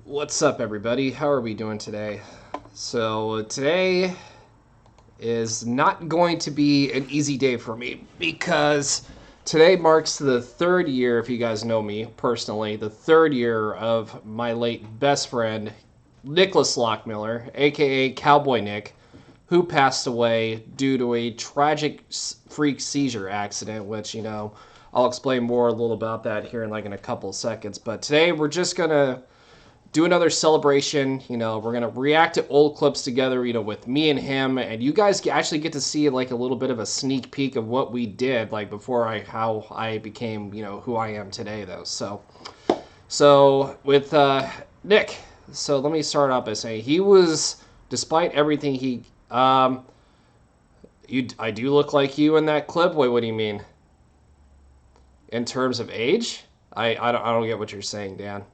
What's up, everybody? How are we doing today? So today is not going to be an easy day for me because today marks the third year, if you guys know me personally, the third year of my late best friend, Nicholas Lockmiller, aka Cowboy Nick, who passed away due to a tragic freak seizure accident, which, I'll explain more a little about that here in a couple of seconds. But today we're just going to do another celebration. We're gonna react to old clips together, with me and him, and you guys actually get to see like a little bit of a sneak peek of what we did like before how I became, who I am today, though. So with Nick, so let me start off by saying he was, despite everything I do look like you in that clip. Wait, what do you mean? In terms of age? I don't get what you're saying, Dan.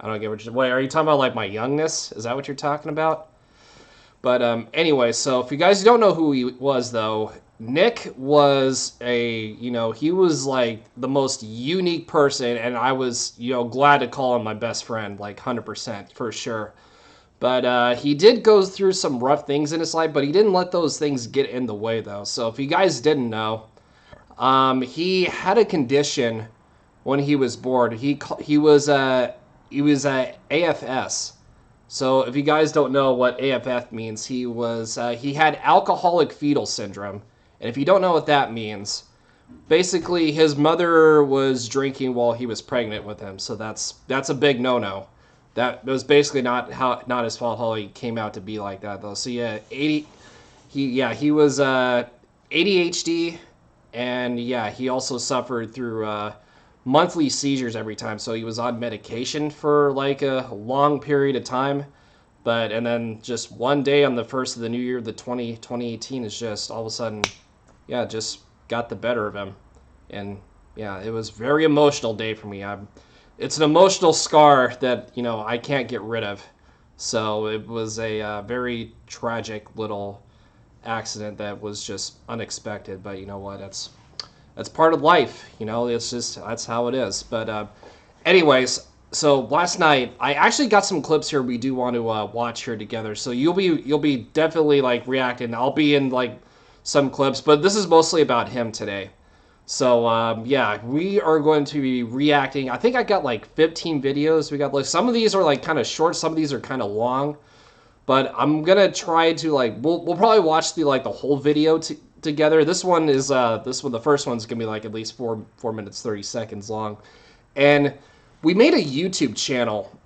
I don't get what you're... Wait, are you talking about, like, my youngness? Is that what you're talking about? But, anyway, so if you guys don't know who he was, though, Nick was he was, like, the most unique person, and I was, glad to call him my best friend, like, 100%, for sure. But, he did go through some rough things in his life, but he didn't let those things get in the way, though. So if you guys didn't know, he had a condition when he was born. He was AFS. So if you guys don't know what AFF means, he had alcoholic fetal syndrome. And if you don't know what that means, basically his mother was drinking while he was pregnant with him. So that's a big no-no. That was basically not his fault how he came out to be like that, though. So yeah, he was ADHD, and yeah, he also suffered through monthly seizures every time. So he was on medication for like a long period of time. And then just one day on the first of the new year, the 2018, is just all of a sudden, yeah, just got the better of him. And yeah, it was a very emotional day for me. It's an emotional scar that, I can't get rid of. So it was a very tragic little accident that was just unexpected. But you know what? That's part of life, that's how it is. But anyways, so last night I actually got some clips here we do want to watch here together. So you'll be definitely like reacting. I'll be in like some clips, but this is mostly about him today. So yeah, we are going to be reacting. I think I got like 15 videos. We got like some of these are like kind of short, some of these are kind of long. But I'm gonna try to like we'll probably watch the whole video together. This one, the first one's gonna be like at least 4 minutes 30 seconds long, and we made a YouTube channel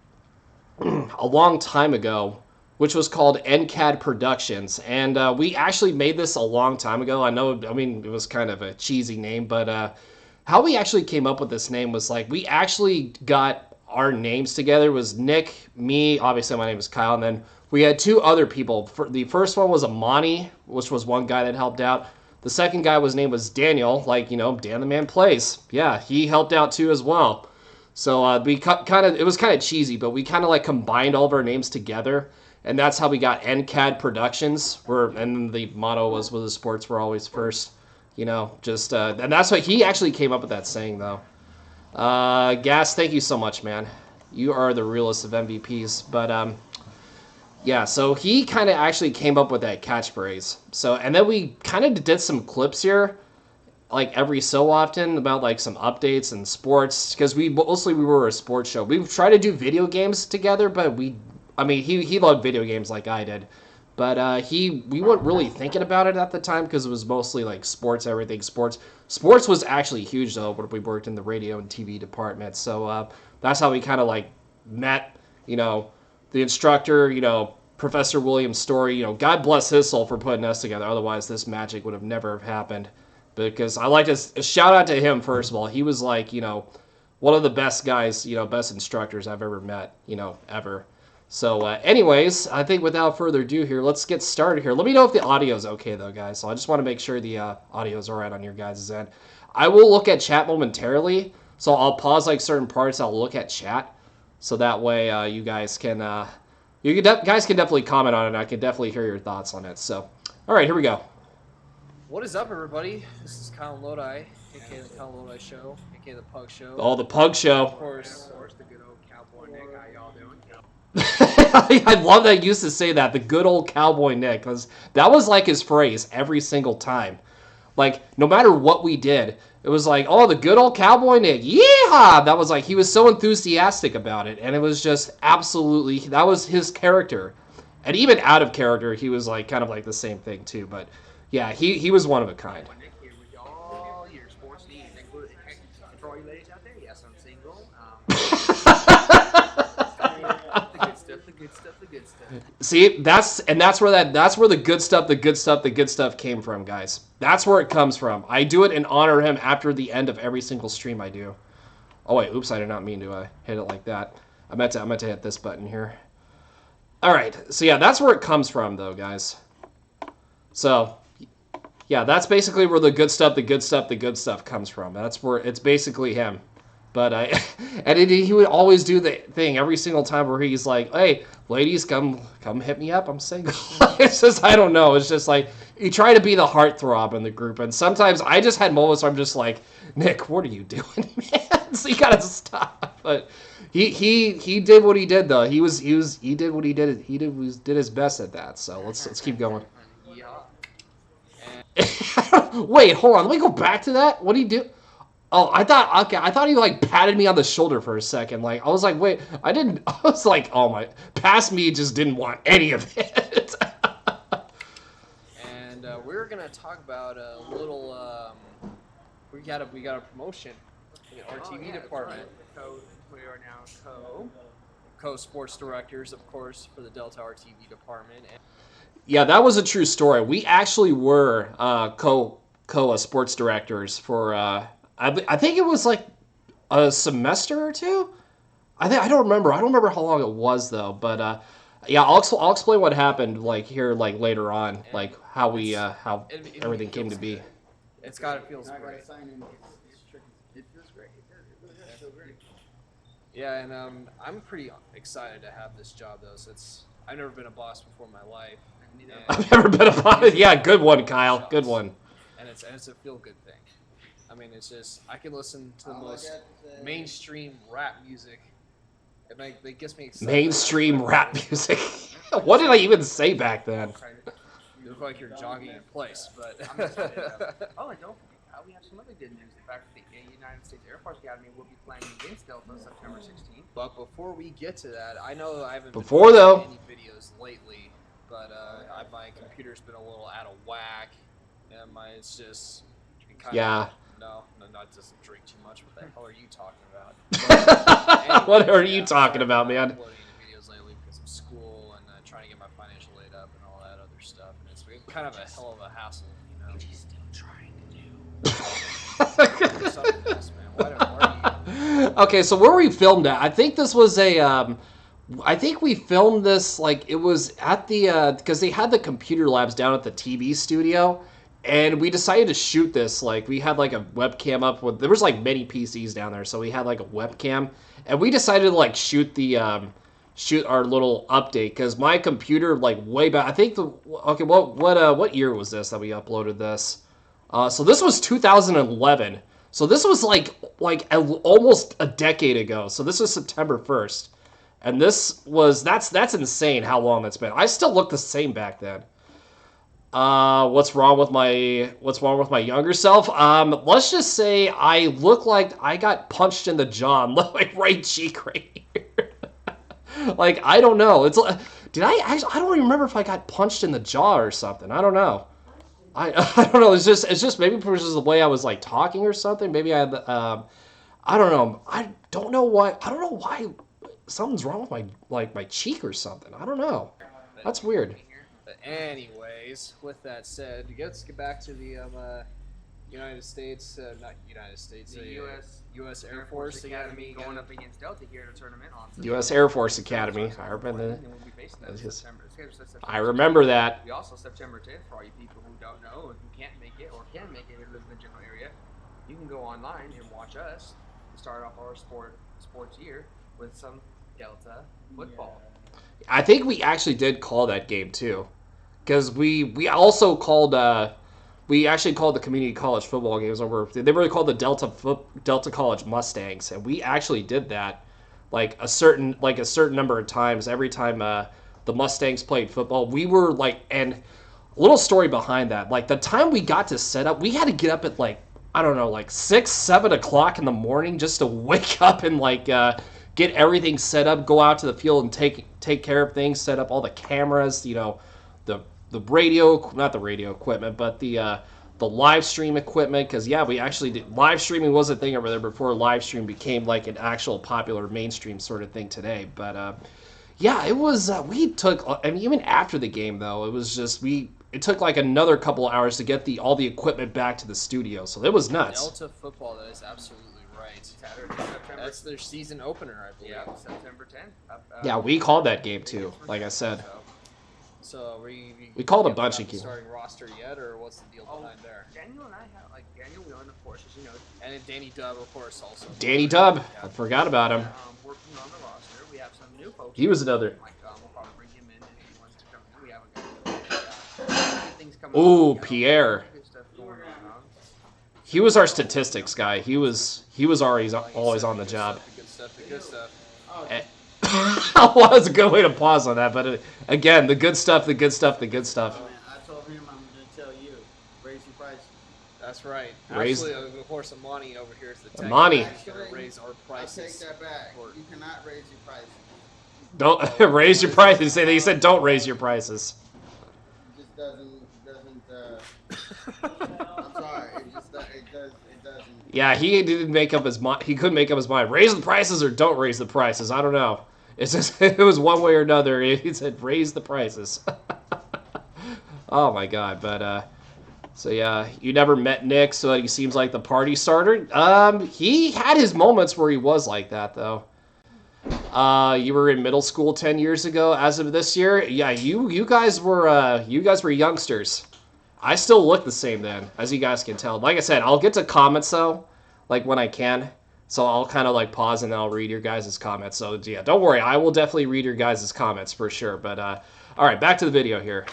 a long time ago, which was called NCAD Productions, and we actually made this a long time ago. I mean, it was kind of a cheesy name, but how we actually came up with this name was like we actually got our names together. It was Nick, me, obviously my name is Kyle, and then we had 2 other people. The first one was Amani, which was one guy that helped out. The second guy name was Daniel, like, Dan the Man Plays. Yeah, he helped out too as well. So we it was kind of cheesy, but we kind of like combined all of our names together, and that's how we got NCAD Productions. And the motto was the sports were always first. And that's what he actually came up with that saying, though. Gas, thank you so much, man. You are the realest of MVPs. But yeah, so he kind of actually came up with that catchphrase. So, and then we kind of did some clips here, like every so often, about like some updates and sports, because we were a sports show. We tried to do video games together, but he loved video games like I did, but we weren't really thinking about it at the time because it was mostly like sports, everything sports. Sports was actually huge though, but we worked in the radio and TV department, so that's how we kind of like met. The instructor, Professor William Story, God bless his soul for putting us together. Otherwise, this magic would have never happened. Because I like to shout out to him, first of all. He was like, one of the best guys, best instructors I've ever met, ever. So anyways, I think without further ado here, let's get started here. Let me know if the audio's okay, though, guys. So I just want to make sure the audio's all right on your guys' end. I will look at chat momentarily. So I'll pause like certain parts. I'll look at chat. So that way you guys can guys can definitely comment on it. I can definitely hear your thoughts on it. So, all right, here we go. What is up, everybody? This is Kyle Lodi, aka the Kyle Lodi Show, aka the Pug Show. Oh, the Pug Show. Of course, the good old Cowboy Nick. How y'all doing? I love that he used to say that, the good old Cowboy Nick, because that was like his phrase every single time. Like, no matter what we did, it was like, oh, the good old Cowboy Nick, yeehaw! That was like, he was so enthusiastic about it, and it was just absolutely, that was his character. And even out of character, he was like, kind of like the same thing too, but yeah, he was one of a kind. Here with all your sports needs, including for all you ladies out there. Yes, I'm single. The good stuff. See, that's where the good stuff came from, guys. That's where it comes from. I do it and honor him after the end of every single stream I do. Oh wait, oops, I did not mean to hit it like that. I meant to hit this button here. All right, so yeah, that's where it comes from, though, guys. So yeah, that's basically where the good stuff comes from. That's where it's basically him. But he would always do the thing every single time where he's like, "Hey, ladies, come hit me up. I'm single." It's just, I don't know. It's just like you try to be the heartthrob in the group, and sometimes I just had moments where I'm just like, "Nick, what are you doing, man?" So you gotta stop. But he did what he did, though. He did what he did. He did his best at that. So let's keep going. Wait, hold on. Let me go back to that. What did he do? Oh, I thought he like patted me on the shoulder for a second. Like I was like, wait, I didn't. I was like, oh my, past me just didn't want any of it. And we're gonna talk about a little. We got a promotion in our TV department. We are now Co-sports directors, of course, for the Delta RTV department. And Yeah, that was a true story. We actually were co-sports directors for. I think it was like a semester or two. I don't remember. I don't remember how long it was though. But yeah, I'll explain what happened like here like later on, like how we how everything came to be. It's got it feels great. It feels great. It feels great. Yeah, and I'm pretty excited to have this job though. So I've never been a boss before in my life. I've never been a boss. Yeah, good one, Kyle. Good one. And it's a feel good thing. I mean, it's just I can listen to the most mainstream rap music. It gets me excited. Mainstream rap music. What did I even say back then? You look like you're jogging in place, but. I'm excited. Oh, and don't forget, we have some other good news. The fact that the United States Air Force Academy will be playing against Delta on September 16th. But before we get to that, I know I haven't Before, been though. any videos lately, but my computer's been a little out of whack, and it's just kind Yeah. No, not just drink too much. What the hell are you talking about? Anyways, What are you talking about, man? I'm uploading videos lately because of school and trying to get my financial aid up and all that other stuff, and it's been kind of a hell of a hassle, you know. Which he's still trying to do. Something else, man. Why are you? Okay, so where we filmed at, I think this was I think we filmed this, like, it was at the, because they had the computer labs down at the TV studio, and we decided to shoot this, like, we had, like, a webcam up with, there was, like, many PCs down there, so we had, like, a webcam, and we decided to, like, shoot our little update, because my computer, like, way back, I think okay, what year was this that we uploaded this? So this was 2011. So this was like almost a decade ago. So this was September 1st. And that's insane how long that's been. I still look the same back then. What's wrong with my younger self? Let's just say I look like I got punched in the jaw, like right cheek right here. Like, I don't know. It's I don't even remember if I got punched in the jaw or something. I don't know. I don't know. It's just maybe it was just the way I was like talking or something. Maybe I had I don't know. I don't know why something's wrong with my cheek or something. I don't know. That's weird. But anyways, with that said, let's get back to the United States, not United States, The U.S. Air Force Academy going up against Delta here in a tournament on U.S. Air Force Academy. I remember And we'll be facing that in September. I remember that. We also September 10th for all you people who don't know and who can't make it or can make it who live in the general area. You can go online and watch us start off our sports year with some Delta football. I think we actually did call that game too, because we also called we actually called the community college football games over. They were called the Delta College Mustangs, and we actually did that like a certain number of times every time the Mustangs played football. We were like, and a little story behind that. Like the time we got to set up, we had to get up at like, I don't know, like 6, 7 o'clock in the morning just to wake up and like get everything set up, go out to the field and take care of things, set up all the cameras, you know, the radio, not the radio equipment, but the live stream equipment, because yeah, we actually did live streaming was a thing over there before live stream became like an actual popular mainstream sort of thing today. But yeah, it was we took, I mean, even after the game though, it was just it took like another couple of hours to get all the equipment back to the studio, so it was nuts. Delta football, that is absolutely right. Saturday, September. That's their season opener, I believe. Yeah, September 10th. Yeah, we called that game too, like I said. So we called a bunch of games. Starting roster yet, or what's the deal behind there? Daniel and I have Daniel Whelan, of course, as you know. And then Danny Dubb, of course, also. Danny Dubb, I forgot about him. Working on the roster, we have some new folks. He was another. We'll probably bring him in if he wants to come in. We have a good things coming. Ooh, Pierre. He was our statistics guy. He was always on the job. The good stuff. Well, that was a good way to pause on that, but again, the good stuff. I told him I'm going to tell you, raise your prices. That's right. Raise- Actually, of course, Amani over here is the tech. Amani. He's going to raise our I prices. take that back. You cannot raise your prices. Don't raise your prices. They said don't raise your prices. It just doesn't. I'm sorry. It doesn't. Yeah, he didn't make up his mind. He couldn't make up his mind. Raise the prices or don't raise the prices. I don't know. It's just it was one way or another. He said raise the prices. Oh my god! But so yeah, you never met Nick, so he seems like the party starter. He had his moments where he was like that though. You were in middle school 10 years ago. As of this year, yeah, you guys were youngsters. I still look the same then, as you guys can tell. Like I said, I'll get to comments though, like when I can. So I'll kind of like pause and then I'll read your guys' comments. So yeah, don't worry, I will definitely read your guys' comments for sure. But all right, back to the video here.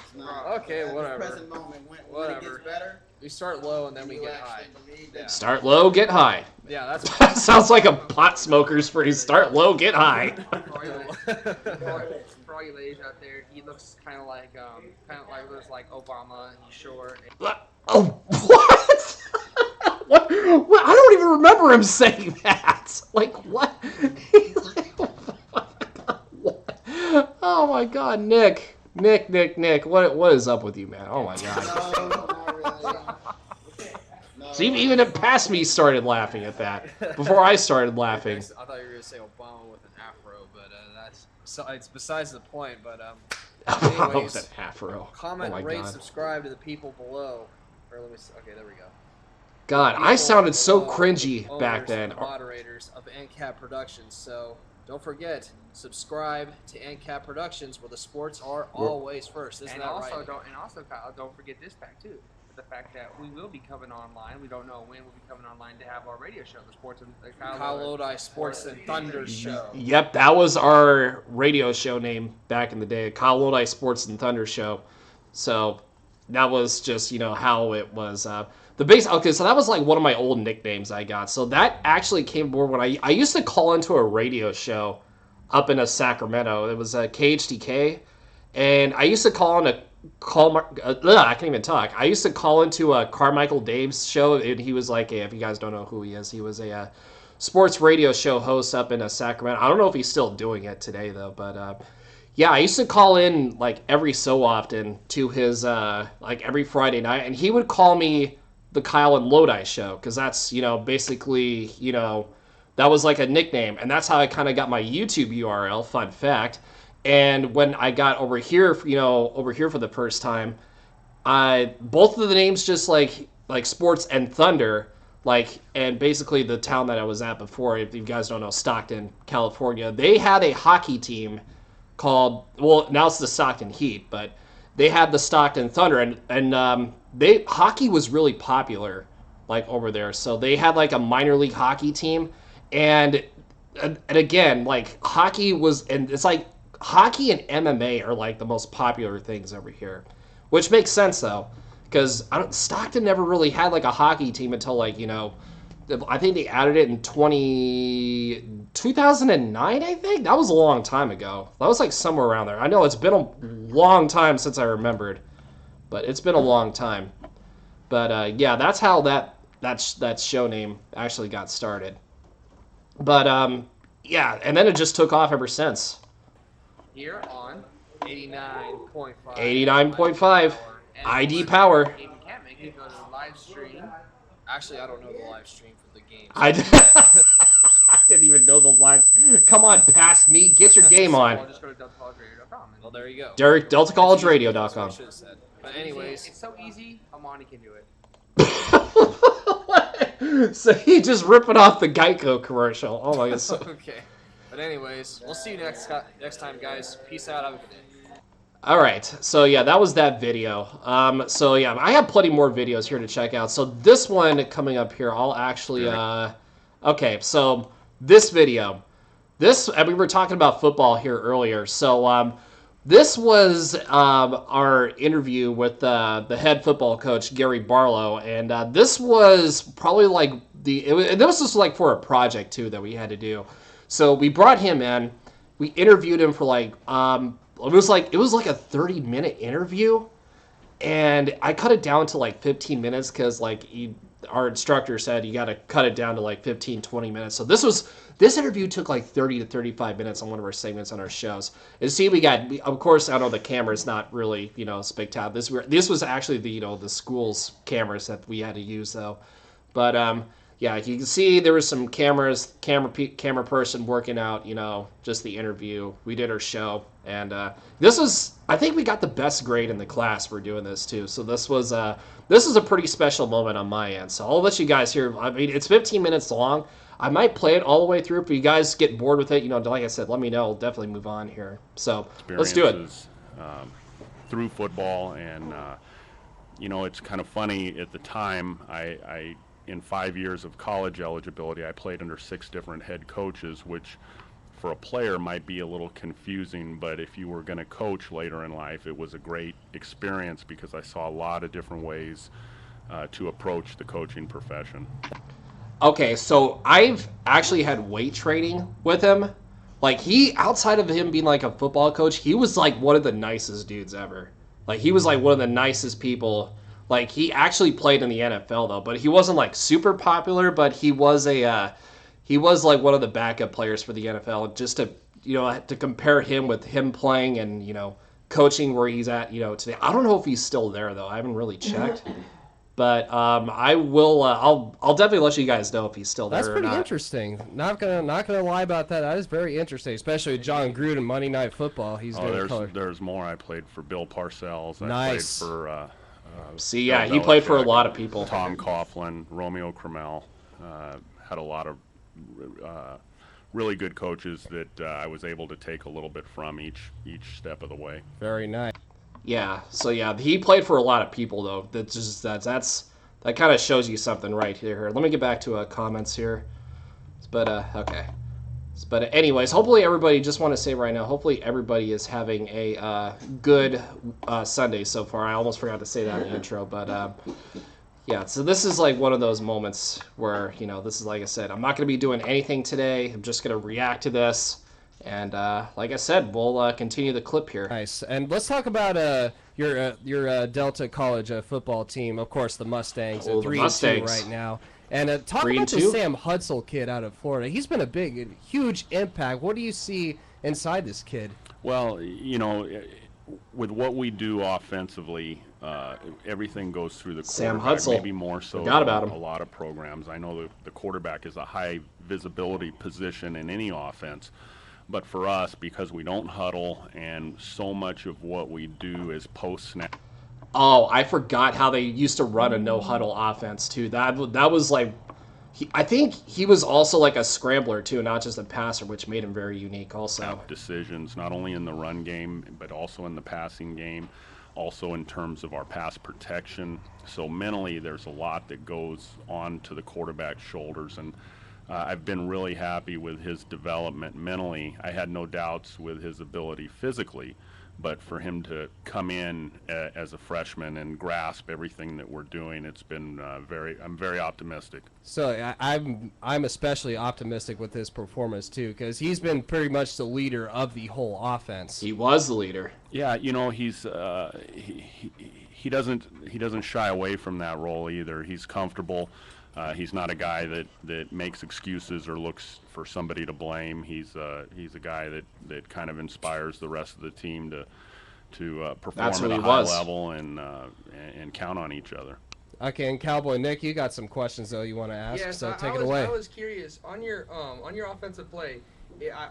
Okay, at whatever. The present moment, when it gets Whatever. better, We start low and then we you get high. actually believe Yeah. that. Start low, get high. Yeah, that's Sounds like a pot smoker's phrase. Start low, get high. For all you ladies out there, he looks kind of like looks like Obama. He's short. Oh, what? What? I don't even remember him saying that. Like, what? What? Oh my god, Nick. What is up with you, man? Oh my god. No, not really. No. So even past me started laughing at that. Before I started laughing. I thought you were gonna say Obama with an afro, but it's besides the point. But Obama with an afro. comment, Oh my rate, god. subscribe to the people below. Or let me see. Okay, there we go. God, I sounded so cringy back then. Moderators of NCAP Productions. So don't forget, subscribe to NCAP Productions, where the sports are always first. Isn't And that also, right? Kyle, don't forget this fact too. The fact that we will be coming online. We don't know when we'll be coming online to have our radio show, the Sports and Kyle Lodi Sports and Thunder Show. Yep, that was our radio show name back in the day, Kyle Lodi Sports and Thunder Show. So that was just, how it was. The base. Okay, so that was like one of my old nicknames I got. So that actually came aboard when I used to call into a radio show up in Sacramento. It was KHDK, and I used to call in I can't even talk. I used to call into Carmichael Dave's show, and he was like, if you guys don't know who he is, he was a sports radio show host up in Sacramento. I don't know if he's still doing it today though, but yeah, I used to call in like every so often to his like every Friday night, and he would call me the Kyle and Lodi Show, because that's basically that was like a nickname, and that's how I kind of got my YouTube URL. Fun fact. And when I got over here for the first time, both of the names just like Sports and Thunder, and basically the town that I was at before, if you guys don't know, Stockton, California, they had a hockey team called, well, now it's the Stockton Heat, but they had the Stockton Thunder, and hockey was really popular over there, so they had like a minor league hockey team, and again, like hockey was, and it's like hockey and MMA are like the most popular things over here, which makes sense though, because Stockton never really had like a hockey team until I think they added it in 2009, I think. That was a long time ago. That was like somewhere around there. I know it's been a long time since I remembered, but it's been a long time. But yeah, that's how that show name actually got started. But yeah, and then it just took off ever since. Here on 89.5. 89.5 ID Power. If you can't make it, go to the live stream. Actually, I don't know the live stream for the game. I didn't even know the lives. Come on, past me. Get your game Or on. just go to deltacollegeradio.com. Well, there you go. DeltaCollegeRadio.com. That's what I should have said. But anyways, It's so easy. Amani can do it. So he just ripping off the Geico commercial. Oh my god. okay. But anyways, we'll see you next time, guys. Peace out. Have a good day. All right. So yeah, that was that video. So yeah, I have plenty more videos here to check out. So this one coming up here, I'll actually. Okay. So this video, and we were talking about football here earlier. So this was our interview with the head football coach Gary Barlow, and this was probably like and this was like for a project too that we had to do. So we brought him in. We interviewed him for like it was like a 30-minute interview, and I cut it down to like 15 minutes because like our instructor said you got to cut it down to like 15-20 minutes. So this interview took like 30 to 35 minutes on one of our segments on our shows. And see, of course, I know the camera's not really spectacular. This was actually the school's cameras that we had to use though, but yeah, you can see there was some camera person working out, just the interview. We did our show, and I think we got the best grade in the class for doing this too. So this was a pretty special moment on my end. So I'll let you guys hear. I mean, it's 15 minutes long. I might play it all the way through. If you guys get bored with it, like I said, let me know. I'll definitely move on here. So let's do it. Through football, and it's kind of funny. At the time, I in 5 years of college eligibility, I played under 6 different head coaches, which for a player might be a little confusing, but if you were going to coach later in life, it was a great experience because I saw a lot of different ways to approach the coaching profession. Okay, so I've actually had weight training with him. Like, outside of him being like a football coach, he was like one of the nicest dudes ever. Like, he was like one of the nicest people. Like, he actually played in the NFL though, but he wasn't like super popular, but he was like one of the backup players for the NFL. Just to compare him with him playing and coaching where he's at today. I don't know if he's still there though. I haven't really checked. But I will. I'll definitely let you guys know if he's still there. That's pretty interesting. Not gonna lie about that. That is very interesting, especially with John Gruden Monday Night Football. He's doing color. There's more. I played for Bill Parcells. Nice. I played for. See, yeah, he played for a lot of people. Tom Coughlin, Romeo Cromwell, had a lot of really good coaches that I was able to take a little bit from each step of the way. Very nice. Yeah. So yeah, he played for a lot of people though. That kind of shows you something right here. Let me get back to comments here. But okay. But anyways, hopefully everybody, just want to say right now, hopefully everybody is having a good Sunday so far. I almost forgot to say that in the intro, but yeah, so this is like one of those moments where, this is like I said, I'm not going to be doing anything today. I'm just going to react to this. And like I said, we'll continue the clip here. Nice. And let's talk about your Delta College football team. Of course, the Mustangs are 3-2 right now. And talk about the Sam Hutzel kid out of Florida. He's been a huge impact. What do you see inside this kid? Well, with what we do offensively, everything goes through the Sam quarterback. Hutzel. Maybe more so Forgot about him. a lot of programs. I know the quarterback is a high visibility position in any offense. But for us, because we don't huddle and so much of what we do is post-snap. Oh, I forgot how they used to run a no-huddle offense, too. That was like... I think he was also like a scrambler, too, not just a passer, which made him very unique also. Decisions, not only in the run game, but also in the passing game, also in terms of our pass protection. So mentally, there's a lot that goes on to the quarterback's shoulders, and I've been really happy with his development mentally. I had no doubts with his ability physically, But for him to come in as a freshman and grasp everything that we're doing, it's been I'm very optimistic. So I'm especially optimistic with his performance too, because he's been pretty much the leader of the whole offense. He was the leader. Yeah, he's he doesn't shy away from that role either. He's comfortable. He's not a guy that makes excuses or looks for somebody to blame. He's a guy that kind of inspires the rest of the team to perform at a high level and count on each other. Okay, and Cowboy Nick, you got some questions though you want to ask, so take it away. I was curious on your offensive play. I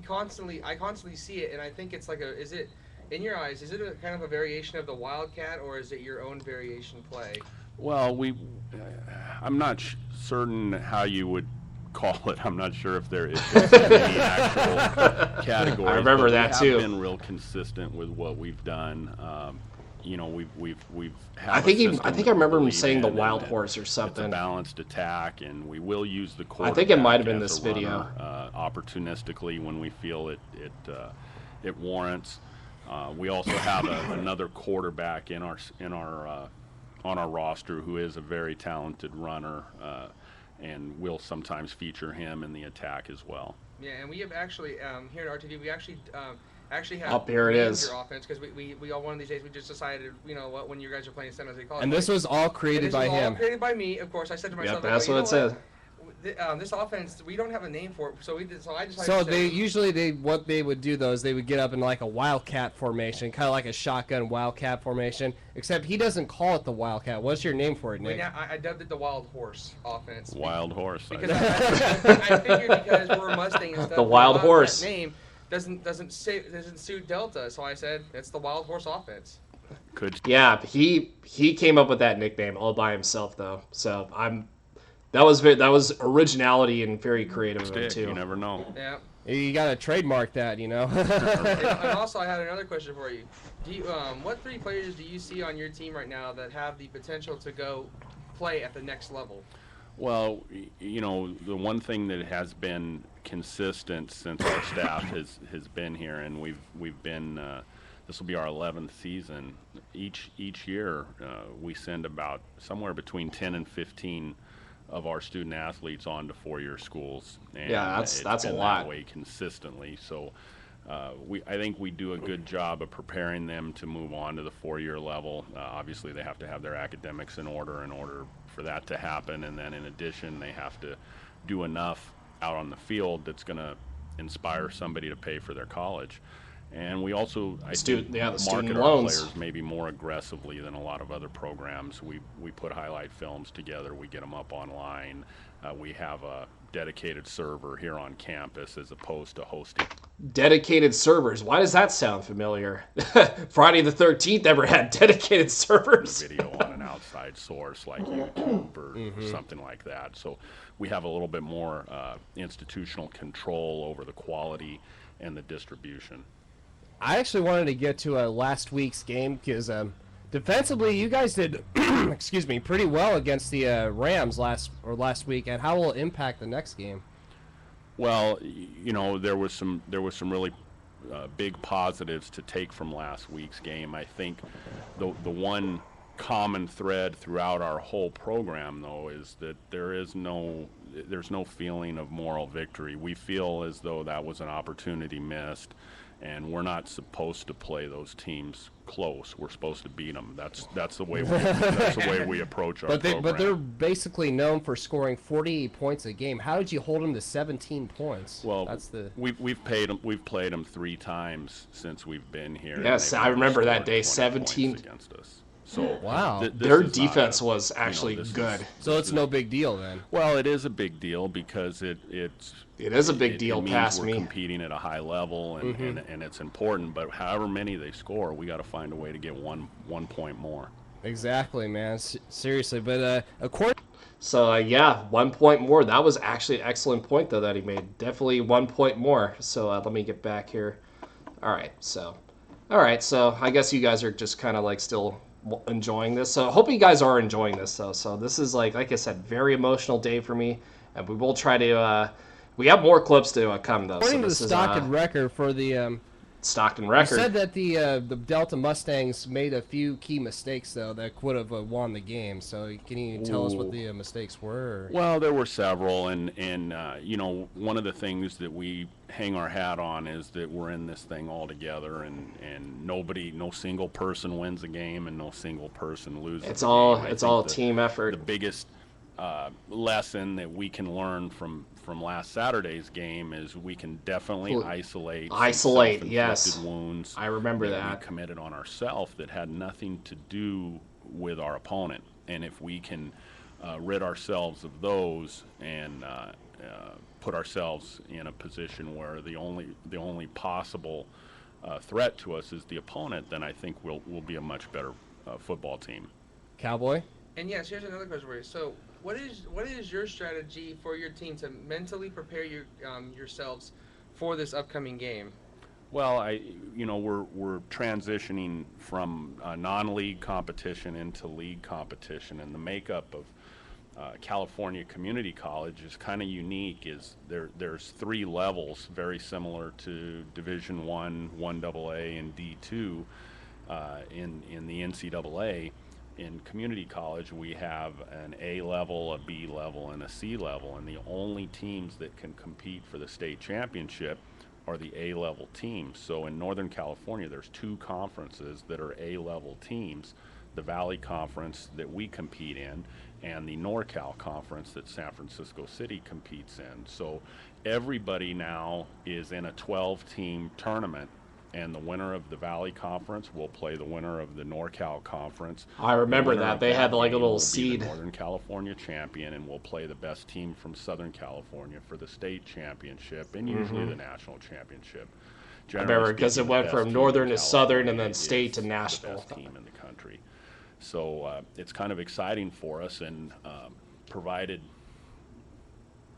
constantly see it, and I think it's like is it in your eyes? Is it a kind of a variation of the Wildcat, or is it your own variation play? Well, I'm not certain how you would call it. I'm not sure if there is any actual category. I remember that too. We've been real consistent with what we've done. We've had I think I remember him saying the wild horse or something. It's a balanced attack, and we will use the quarterback. I think it might have been this video. Opportunistically when we feel it warrants. We also have another quarterback on our roster who is a very talented runner, and we'll sometimes feature him in the attack as well. Yeah, and we have actually here at RTV we actually have up here it is your offense, because we all one of these days we just decided, when you guys are playing San Jose College. And this was all created by him. All created by me, of course. I said to myself, yep, that's what it says. This offense, we don't have a name for it, so I decided. So what they would do though is they would get up in like a wildcat formation, kind of like a shotgun wildcat formation. Except he doesn't call it the wildcat. What's your name for it, Nick? I dubbed it the wild horse offense. Wild horse. Because I figured because we're a Mustang and stuff. The wild horse. That name doesn't suit Delta, so I said it's the wild horse offense. Yeah, he came up with that nickname all by himself though. So that was originality and very creative of him too. You never know. Yeah. You gotta trademark that, And also, I had another question for you. What 3 players do you see on your team right now that have the potential to go play at the next level? Well, the one thing that has been consistent since our staff has been here, and we've been this will be our 11th season. Each year, we send about somewhere between 10 and 15 of our student athletes on to 4-year schools. And yeah, that's a lot. That way consistently. So I think we do a good job of preparing them to move on to the 4-year level. Obviously, they have to have their academics in order for that to happen, and then in addition, they have to do enough out on the field that's going to inspire somebody to pay for their college. And we also, I think, market our players maybe more aggressively than a lot of other programs. We put highlight films together. We get them up online. We have a dedicated server here on campus as opposed to hosting. Dedicated servers. Why does that sound familiar? Friday the 13th never had dedicated servers. Video on an outside source like YouTube or something like that. So we have a little bit more institutional control over the quality and the distribution. I actually wanted to get to last week's game because defensively you guys did pretty well against the Rams last week, and how will it impact the next game? Well, there was some really big positives to take from last week's game. I think the one common thread throughout our whole program, though, is that there's no feeling of moral victory. We feel as though that was an opportunity missed, and we're not supposed to play those teams close. We're supposed to beat them. That's the way we approach our program. But they're basically known for scoring 48 points a game. How did you hold them to 17 points? Well, we've played them 3 times since we've been here. Yes, I remember that day. 17 against us. So wow, their defense was actually good. So it's no big deal then. Well, it is a big deal because it is a big deal. Past me, we're competing at a high level, and it's important. But however many they score, we got to find a way to get one point more. Exactly, man. Seriously, but according. So 1 point more. That was actually an excellent point though that he made. Definitely 1 point more. So let me get back here. All right. So I guess you guys are just kind of like still enjoying this. So I hope you guys are enjoying this though. So this is like I said, very emotional day for me, and we will try to we have more clips to come though. According to the stock and record for the Stockton record. You said that the Delta Mustangs made a few key mistakes, though, that would have won the game. So can you tell us what the mistakes were? Or? Well, there were several, and you know, one of the things that we hang our hat on is that we're in this thing all together, and no single person wins a game, and no single person loses. It's all a team effort. The biggest lesson that we can learn from last Saturday's game is we can definitely isolate yes, wounds. I remember that we committed on ourselves that had nothing to do with our opponent, and if we can rid ourselves of those and put ourselves in a position where the only possible threat to us is the opponent, then I think we'll be a much better football team. Cowboy? And yes, here's another question for you. So, what is your strategy for your team to mentally prepare yourselves for this upcoming game? Well, we're transitioning from non-league competition into league competition, and the makeup of California Community College is kind of unique. There's 3 levels, very similar to Division I, 1AA, and D2 in the NCAA. In community college, we have an A level, a B level, and a C level, and the only teams that can compete for the state championship are the A level teams. So in Northern California, there's 2 conferences that are A level teams: the Valley Conference that we compete in, and the NorCal Conference that San Francisco City competes in. So everybody now is in a 12-team tournament, and the winner of the Valley Conference will play the winner of the NorCal Conference. I remember that. They had like a little seed. The Northern California champion, and we'll play the best team from Southern California for the state championship, and usually the national championship. I remember because it went from Northern to Southern and then state to national. The best team in the country. So it's kind of exciting for us, and provided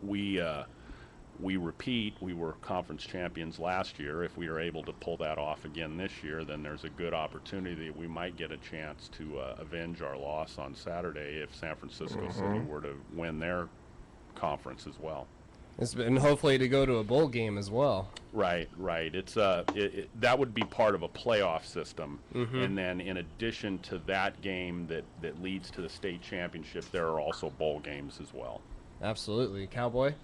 we repeat, we were conference champions last year. If we are able to pull that off again this year, then there's a good opportunity that we might get a chance to avenge our loss on Saturday if San Francisco City were to win their conference as well. And hopefully to go to a bowl game as well. Right. It's that would be part of a playoff system, and then in addition to that game that leads to the state championship, there are also bowl games as well. Absolutely, Cowboy.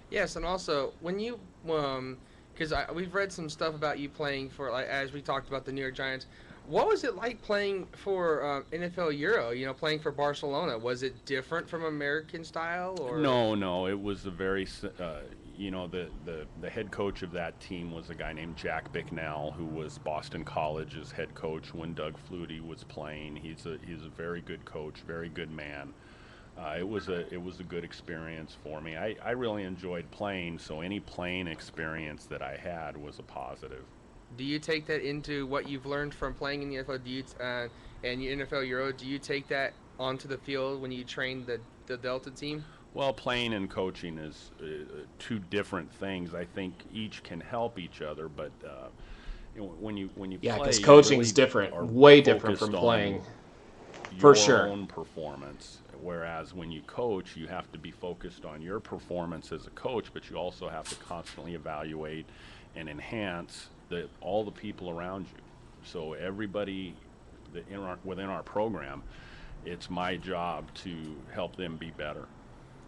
Yes, and also when you, because we've read some stuff about you playing for, like, as we talked about the New York Giants. What was it like playing for NFL Euro? You know, playing for Barcelona. Was it different from American style, or? No. It was a very, the head coach of that team was a guy named Jack Bicknell, who was Boston College's head coach when Doug Flutie was playing. He's a very good coach, very good man. It was a good experience for me. I really enjoyed playing, so any playing experience that I had was a positive. Do you take that into what you've learned from playing in the NFL? And your NFL Euro, do you take that onto the field when you train the Delta team? Well, playing and coaching is 2 different things. I think each can help each other, but when you play, because coaching's really different, way different from playing. For sure. Your own performance. Whereas when you coach, you have to be focused on your performance as a coach, but you also have to constantly evaluate and enhance all the people around you. So everybody within our program, it's my job to help them be better.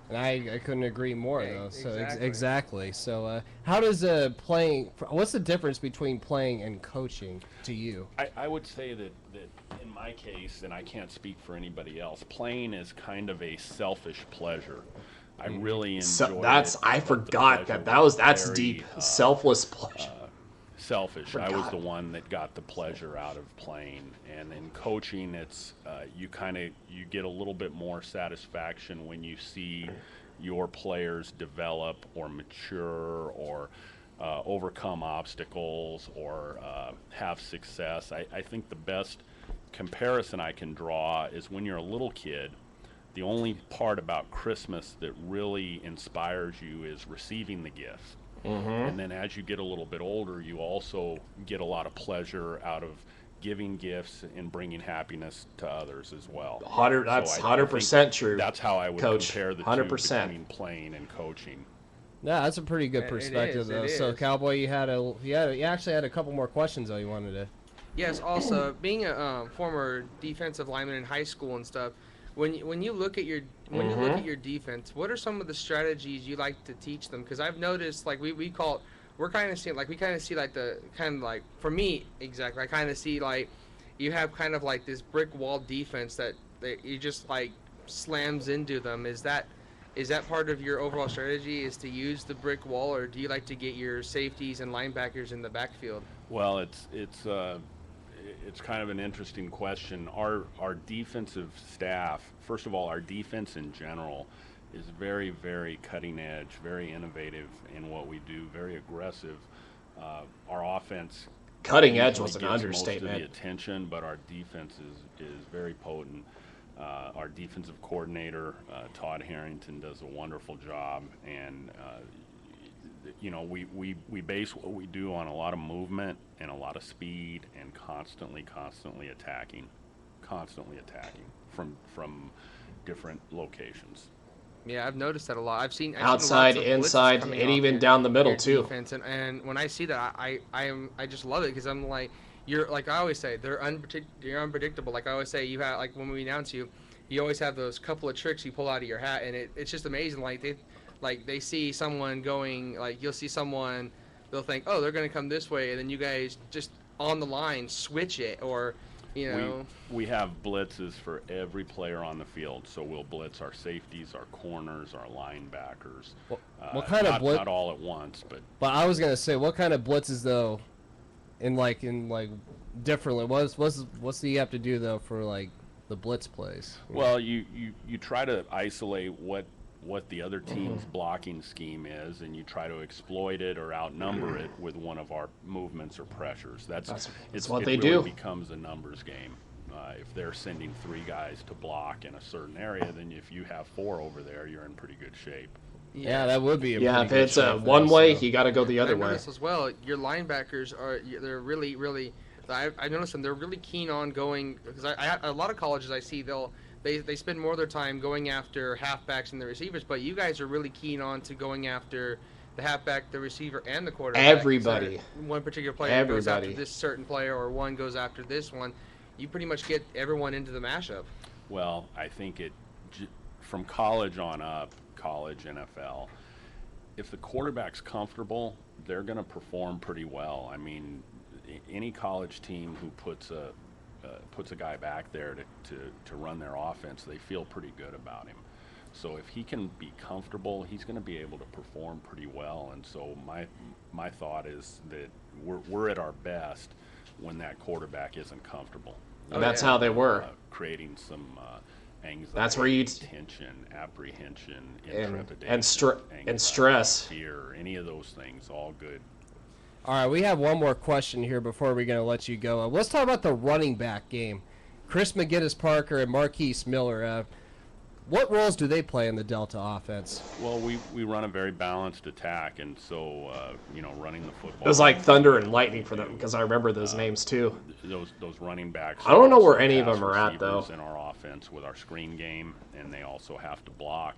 And I couldn't agree more, though. So exactly. So how does playing? What's the difference between playing and coaching to you? I would say that in my case, and I can't speak for anybody else, playing is kind of a selfish pleasure. I really enjoy it. I forgot that's deep. Selfless pleasure. Selfish. I was the one that got the pleasure out of playing, and in coaching, it's you get a little bit more satisfaction when you see your players develop or mature or overcome obstacles or have success. I think the best comparison I can draw is when you're a little kid. The only part about Christmas that really inspires you is receiving the gifts. And then as you get a little bit older, you also get a lot of pleasure out of giving gifts and bringing happiness to others as well. That's 100% true. That's how I would Coach, compare the 100%. two between playing and coaching. Yeah, that's a pretty good perspective, though. So, Cowboy, you actually had a couple more questions, though, you wanted to. Yes. Also, being a former defensive lineman in high school and stuff, when you look at your defense, what are some of the strategies you like to teach them? Because I've noticed, like we kind of see like the kind of like, for me exactly, I kind of see like you have kind of like this brick wall defense that you just like slams into them. Is that part of your overall strategy, is to use the brick wall, or do you like to get your safeties and linebackers in the backfield? Well, it's kind of an interesting question. Our defensive staff, first of all, our defense in general is very, very cutting edge, very innovative in what we do, very aggressive. Our offense, cutting edge was an understatement. Most of the attention, but our defense is very potent. Our defensive coordinator, Todd Harrington, does a wonderful job, and we base what we do on a lot of movement and a lot of speed and constantly attacking from different locations. Yeah, I've noticed that a lot. I've seen outside, inside, and even down the middle too. Defense, and when I see that, I just love it, because I'm like, you're like I always say, you're unpredictable. Like I always say, you have, like when we announce you, you always have those couple of tricks you pull out of your hat, and it's just amazing. Like they see someone going, like you'll see someone, they'll think, oh, they're going to come this way, and then you guys just on the line switch it, or you know. We have blitzes for every player on the field, so we'll blitz our safeties, our corners, our linebackers. What kind of blitz? Not all at once, but. But I was gonna say, what kind of blitzes though? In differently, what's do you have to do though for like the blitz plays? Well, you try to isolate what the other team's blocking scheme is, and you try to exploit it or outnumber it with one of our movements or pressures. It's what they do. It becomes a numbers game. If they're sending 3 guys to block in a certain area, then if you have 4 over there, you're in pretty good shape. Yeah, that would be. If it's one way, you got to go the other way. As well, your linebackers they're really, really. I've noticed them. They're really keen on going, because a lot of colleges I see they spend more of their time going after halfbacks and the receivers, but you guys are really keen on to going after the halfback, the receiver, and the quarterback. Everybody. One particular player goes after this certain player, or one goes after this one. You pretty much get everyone into the mashup. Well, I think from college on up, college, NFL, if the quarterback's comfortable, they're going to perform pretty well. I mean, any college team who puts a guy back there to run their offense, they feel pretty good about him. So if he can be comfortable, he's going to be able to perform pretty well. And so my thought is that we're at our best when that quarterback isn't comfortable. And that's how they were. Creating some anxiety, that's where tension, apprehension, intrepidation, and stress, fear, any of those things, all good. All right, we have one more question here before we're going to let you go. Let's talk about the running back game. Chris McGinnis-Parker and Marquise Miller. What roles do they play in the Delta offense? Well, we run a very balanced attack, and so running the football. It was like thunder and lightning for them, because I remember those names too. Those running backs. I don't know where any of them are at though. In our offense with our screen game, and they also have to block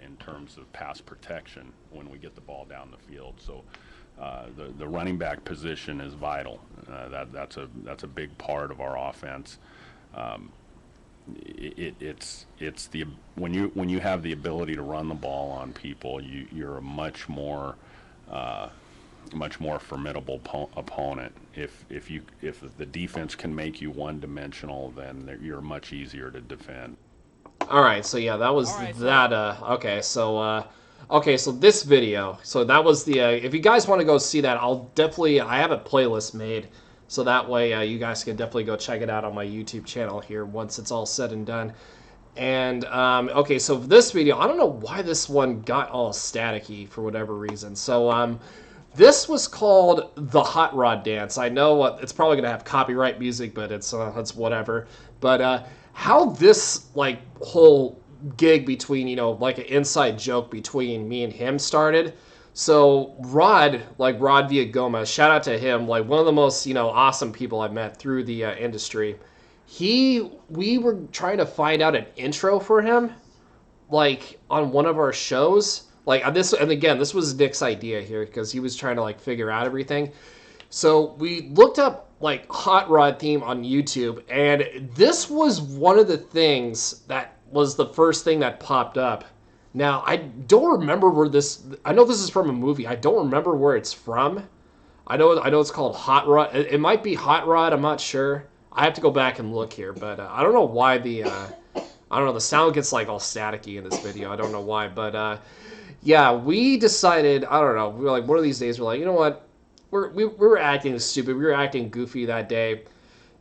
in terms of pass protection when we get the ball down the field. So. The running back position is vital. That's a big part of our offense. It's when you have the ability to run the ball on people, you're a much more formidable opponent. If the defense can make you one-dimensional, then you're much easier to defend. All right, so yeah, that was that. Okay, so this video, so that was the, if you guys want to go see that, I have a playlist made, so that way you guys can definitely go check it out on my YouTube channel here once it's all said and done. And, okay, so this video, I don't know why this one got all staticky for whatever reason. So, this was called the Hot Rod Dance. I know it's probably going to have copyright music, but it's whatever. But, how this, whole gig between, like an inside joke between me and him started. So Rod Villagoma, shout out to him, one of the most, awesome people I've met through the industry. We were trying to find out an intro for him, on one of our shows, Like this, and again, this was Nick's idea here because he was trying to like figure out everything. So we looked up like hot rod theme on YouTube, and this was one of the things that was the first thing that popped up. Now I don't remember where this. I know this is from a movie. I don't remember where it's from. I know it's called Hot Rod. It might be Hot Rod. I'm not sure. I have to go back and look here, but I don't know why the I don't know, the sound gets like all staticky in this video. I don't know why, but yeah, we decided, I don't know, we were like, one of these days we're like, you know what, we were acting stupid, we were acting goofy that day.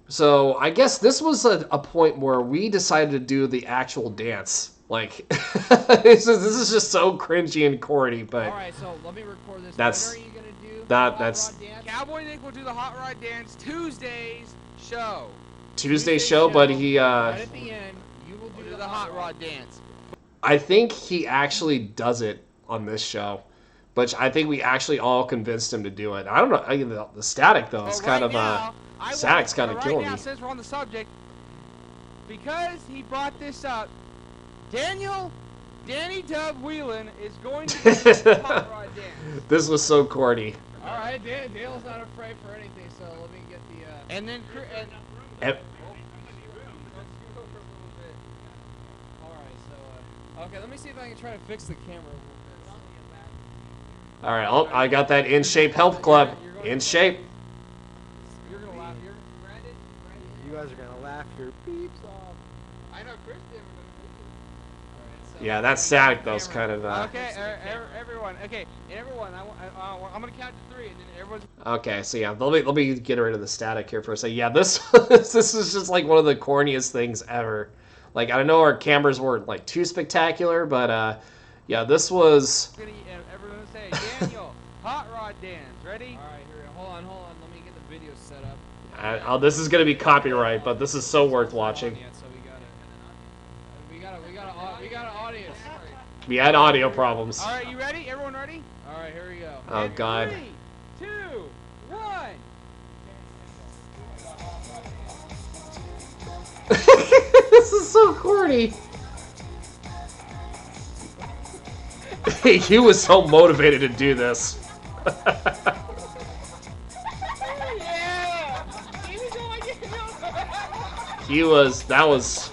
So I guess this was a point where we decided to do the actual dance. Like, this is just so cringy and corny, but all right, so let me record this. That's when are you gonna do that's Cowboy Nick will do the hot rod dance Tuesday's show. Tuesday's show, but he right at the end, you will do the hot rod dance. I think he actually does it on this show, but I think we actually all convinced him to do it. I don't know, the static though, it's kind of static's kind of killing me. Since we're on the subject, because he brought this up, Danny Dub Whelan is going to do the hot rod dance. This was so corny. All right, Dale's not afraid for anything, so let me get the. And then. Okay, let me see if I can try to fix the camera a little bit. All right, oh, I got that In Shape Health Club. In shape. You're gonna laugh. You guys are gonna laugh your beeps off. I know Chris did. Yeah, that static though is kind of. Okay, everyone. Okay, everyone. I'm gonna count to 3, and then everyone's. Okay, so yeah, let me get rid of the static here for a second. Yeah, this this is just like one of the corniest things ever. Like, I know our cameras weren't like too spectacular, but yeah, this was. Everyone say, Daniel, hot rod dance. Ready? All right, here. Hold on. Let me get the video set up. This is gonna be copyright, but this is so worth watching. Yeah, so we got an audience. We had audio problems. All right, you ready? Everyone ready? All right, here we go. Oh and God. 3, 2, 1. This is so corny. He was so motivated to do this. Yeah! That was.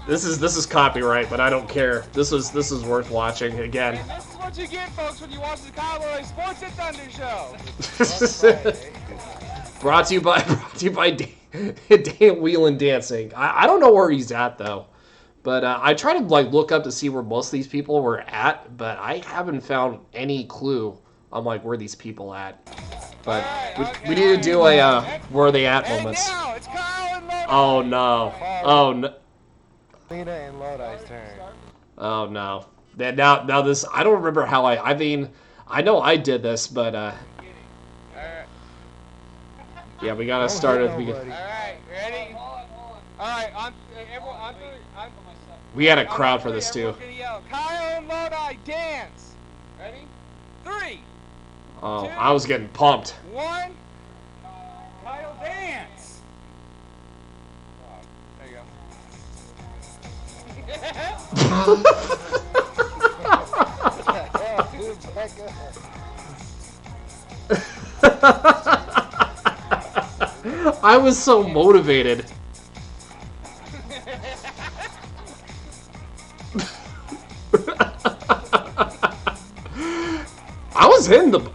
This is copyright, but I don't care. This is worth watching again. And this is what you get, folks, when you watch the Cowboy Sports and Thunder show. Brought to you by Dan Whelan Dancing. I don't know where he's at though, but I tried to like look up to see where most of these people were at, but I haven't found any clue on like where these people at. But we need to do a where are they at moments. Now it's Kyle and Lodi. Oh no! Oh no! Lena and Lodi's turn. Oh no! Now this, I don't remember how I mean, I know I did this, but yeah, we gotta start it. All right, ready? All right, everyone, we had a crowd for this too. Yell, Kyle and Lodi dance. Ready? 3. Oh, 2, I was getting pumped. 1. Kyle dance. There you go. I was so motivated.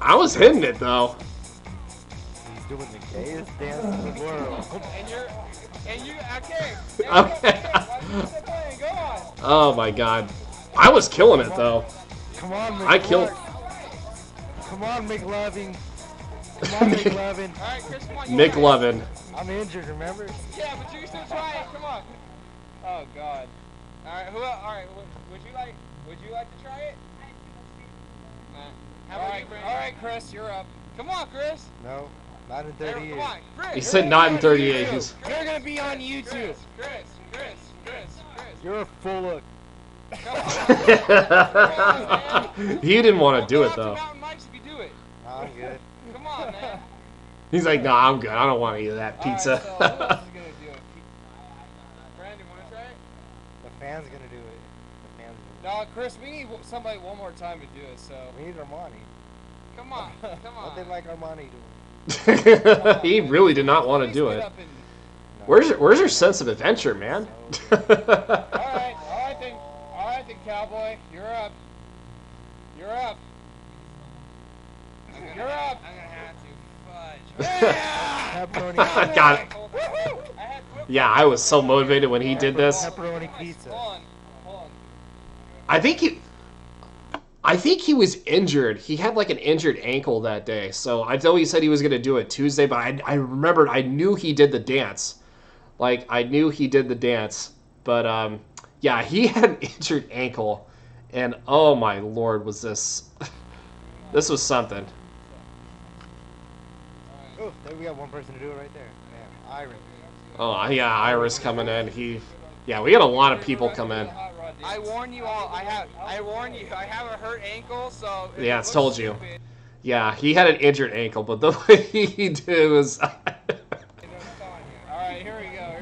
I was hitting it though. He's doing the gayest dance in the world. Okay. Okay. Go on. Oh my God, I was killing it though. Come on, McLovin. I killed. Come on, McLovin. Come on, McLovin. All right, Chris, come on. McLovin. I'm injured, remember? Yeah, but you can still try it. Come on. Oh God. All right. Who else? All right. Would you like to try it? How about you, Brandon? All right, Chris, you're up. Come on, Chris. No, not in 30 years. Come on, Chris. He said not in 38. You're gonna be on YouTube. Chris. You're full of. Come on. He didn't want to do it though. Mountain Mike's if you do it. No, I'm good. Come on, man. He's like, no, I'm good. I don't want to eat that All right, pizza. so who else is gonna do it? fans gonna do it. The fans. No, Chris, we need somebody one more time to do it. So We need Armani. come on, come on. What they like Armani doing? He really did not want to do it. Where's your sense of adventure, man? All right, then, Cowboy, you're up. You're up. You're up. I'm gonna have to fudge. Pepperoni. Got it. Yeah, I was so motivated when he did this. Pepperoni pizza. Hold on. I think he was injured. He had like an injured ankle that day. So I know he said he was going to do it Tuesday, but I remembered, I knew he did the dance. Like, I knew he did the dance. But, yeah, he had an injured ankle. And, oh my lord, was this... This was something. Oh, there we got one person to do it right there. Man, Iris. Oh, yeah, Iris coming in. Yeah, we had a lot of people come in. I warn you all. I warn you. I have a hurt ankle, so. Yeah, it's told you. Yeah, he had an injured ankle, but the way he did it was. All right, here we go.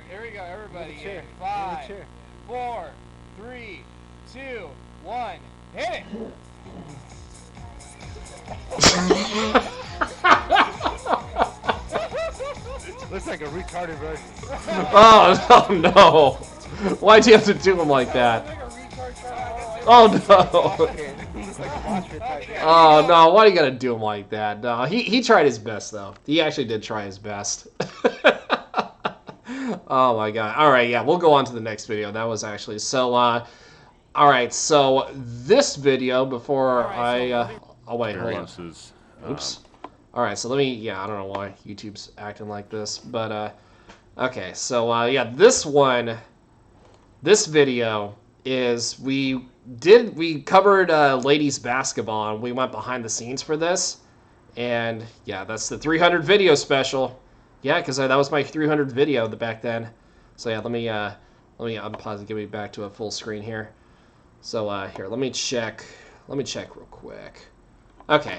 Here we go, everybody. Chair. 5, 4, 3, 2, 1, hit it. Looks like a retarded version. Oh no! Why'd you have to do him like that? Oh no! Oh no! Why do you gotta do him like that? No, he tried his best though. He actually did try his best. Oh my god! All right, yeah, we'll go on to the next video. That was actually so. All right, so this video before oh wait, hold on. Oops. All right, so let me. Yeah, I don't know why YouTube's acting like this, but okay. So yeah, this video is we covered ladies basketball, and we went behind the scenes for this, and yeah, that's the 300 video special. Yeah, because that was my 300 video back then. So yeah, let me unpause and get me back to a full screen here. So here, let me check real quick. Okay.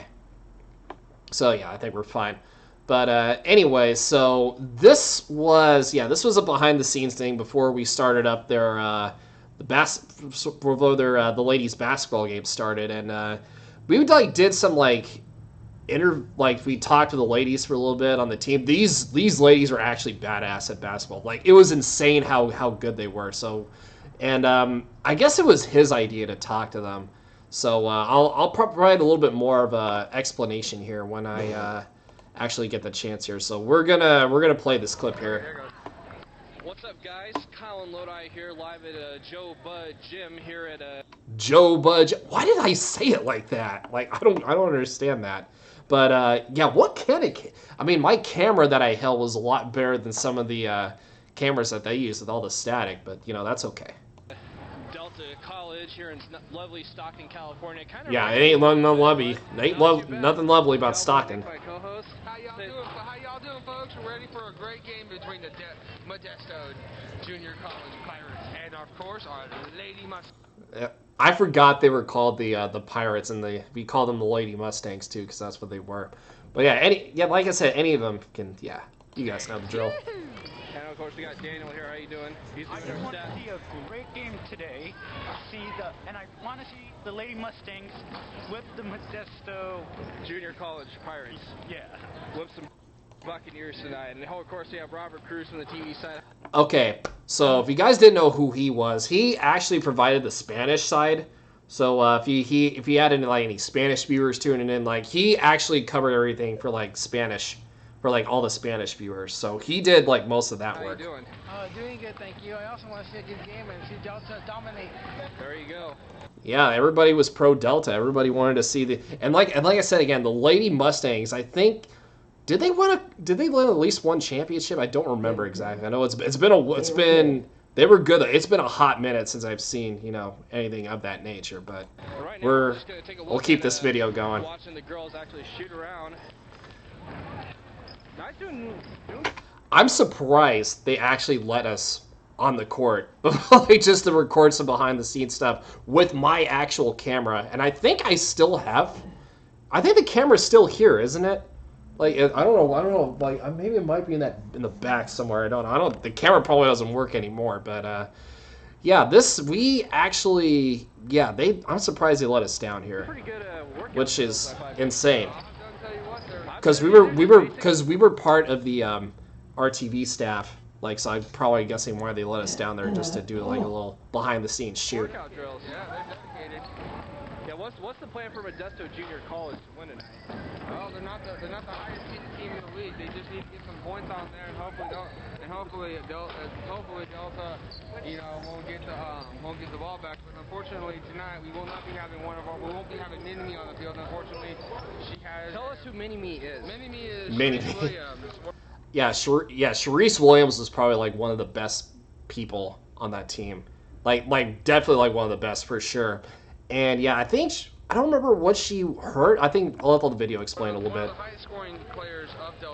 So yeah, I think we're fine. But anyway, so this was a behind the scenes thing before we started up their the ladies basketball game started, and we did some we talked to the ladies for a little bit on the team. These ladies are actually badass at basketball. Like, it was insane how good they were. So, and I guess it was his idea to talk to them. So I'll provide a little bit more of a explanation here when I actually get the chance here. So we're gonna play this clip here. What's up, guys? Colin Lodi here, live at Joe Bud Gym here at Joe Bud. Why did I say it like that? Like, I don't understand that. But yeah, what can it? I mean, my camera that I held was a lot better than some of the cameras that they use with all the static. But you know, that's okay. Delta College here in lovely Stockton, California. Yeah, it ain't nothing lovely. Nothing lovely about Stockton. How y'all doing, folks? We're ready for a great game between the Modesto Junior College Pirates and, of course, our Lady Mustangs. I forgot they were called the Pirates, and we called them the Lady Mustangs too, because that's what they were. But yeah, like I said, any of them can. Yeah, you guys know the drill. And of course, we got Daniel here. How you doing? He's I just want to see a great game today. And I want to see the Lady Mustangs whip the Modesto Junior College Pirates. Yeah. Whip some Buccaneers tonight. And of course, we have Robert Cruz from the TV side. Okay, so if you guys didn't know who he was, he actually provided the Spanish side. So if he had any Spanish viewers tuning in, he actually covered everything for Spanish. For all the Spanish viewers, so he did most of that work. How you doing? Doing good, thank you. I also want to see a good game and see Delta dominate. There you go. Yeah, everybody was pro Delta. Everybody wanted to see and like I said again, the Lady Mustangs. I think did they win at least one championship? I don't remember exactly. I know they were good. It's been a hot minute since I've seen anything of that nature. But right now, we'll keep this video going. Watching the girls actually shoot around. Nice doing. I'm surprised they actually let us on the court, just to record some behind the scenes stuff with my actual camera. And I think I still have. I think the camera's still here, isn't it? I don't know. Maybe it might be in the back somewhere. I don't know. The camera probably doesn't work anymore. But Yeah, we actually, I'm surprised they let us down here, which is insane. Because we were part of the RTV staff, like, so I'm probably guessing why they let us down there, just to do like a little behind the scenes shoot. Workout drills. Yeah, they're dedicated. Yeah, what's the plan for Modesto Junior College to win tonight? Well, they're not the highest seeded team in the league. They just need to get some points on there, and hopefully Delta, you know, won't get the ball back. But unfortunately tonight we will not be having we won't be having Mini-Me on the field. Unfortunately, she has. Tell us who Mini-Me is. Mini-Me is Mini-Me. Williams. Sharice Williams was probably like one of the best people on that team, like definitely like one of the best for sure. And yeah, I don't remember what she hurt. I think I'll let the video explain a little bit. One of the highest scoring players of the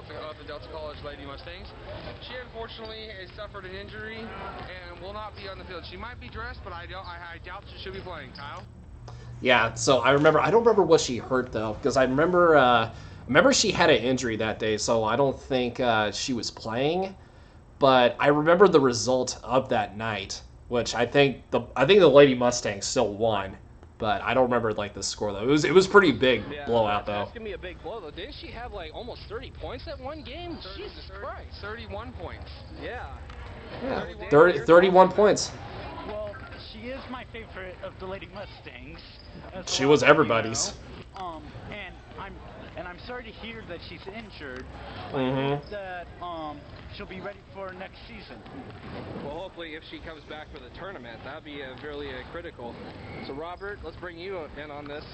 Delta College Lady Mustangs. She unfortunately has suffered an injury and will not be on the field. She might be dressed, but I doubt she should be playing. Kyle. Yeah, so I don't remember what she hurt though, because I remember she had an injury that day, so I don't think she was playing. But I remember the result of that night, which I think the Lady Mustangs still won. But I don't remember like the score though. It was pretty big blowout though. That's gonna be a big blow though. Didn't she have like almost 30 points that one game? Jesus Christ. 31 points. Yeah. 31 points. Well, she is my favorite of the Lady Mustangs. She was everybody's. And I'm sorry to hear that she's injured. But I hope that she'll be ready for next season. Well, hopefully, if she comes back for the tournament, that'd be really critical. So, Robert, let's bring you in on this.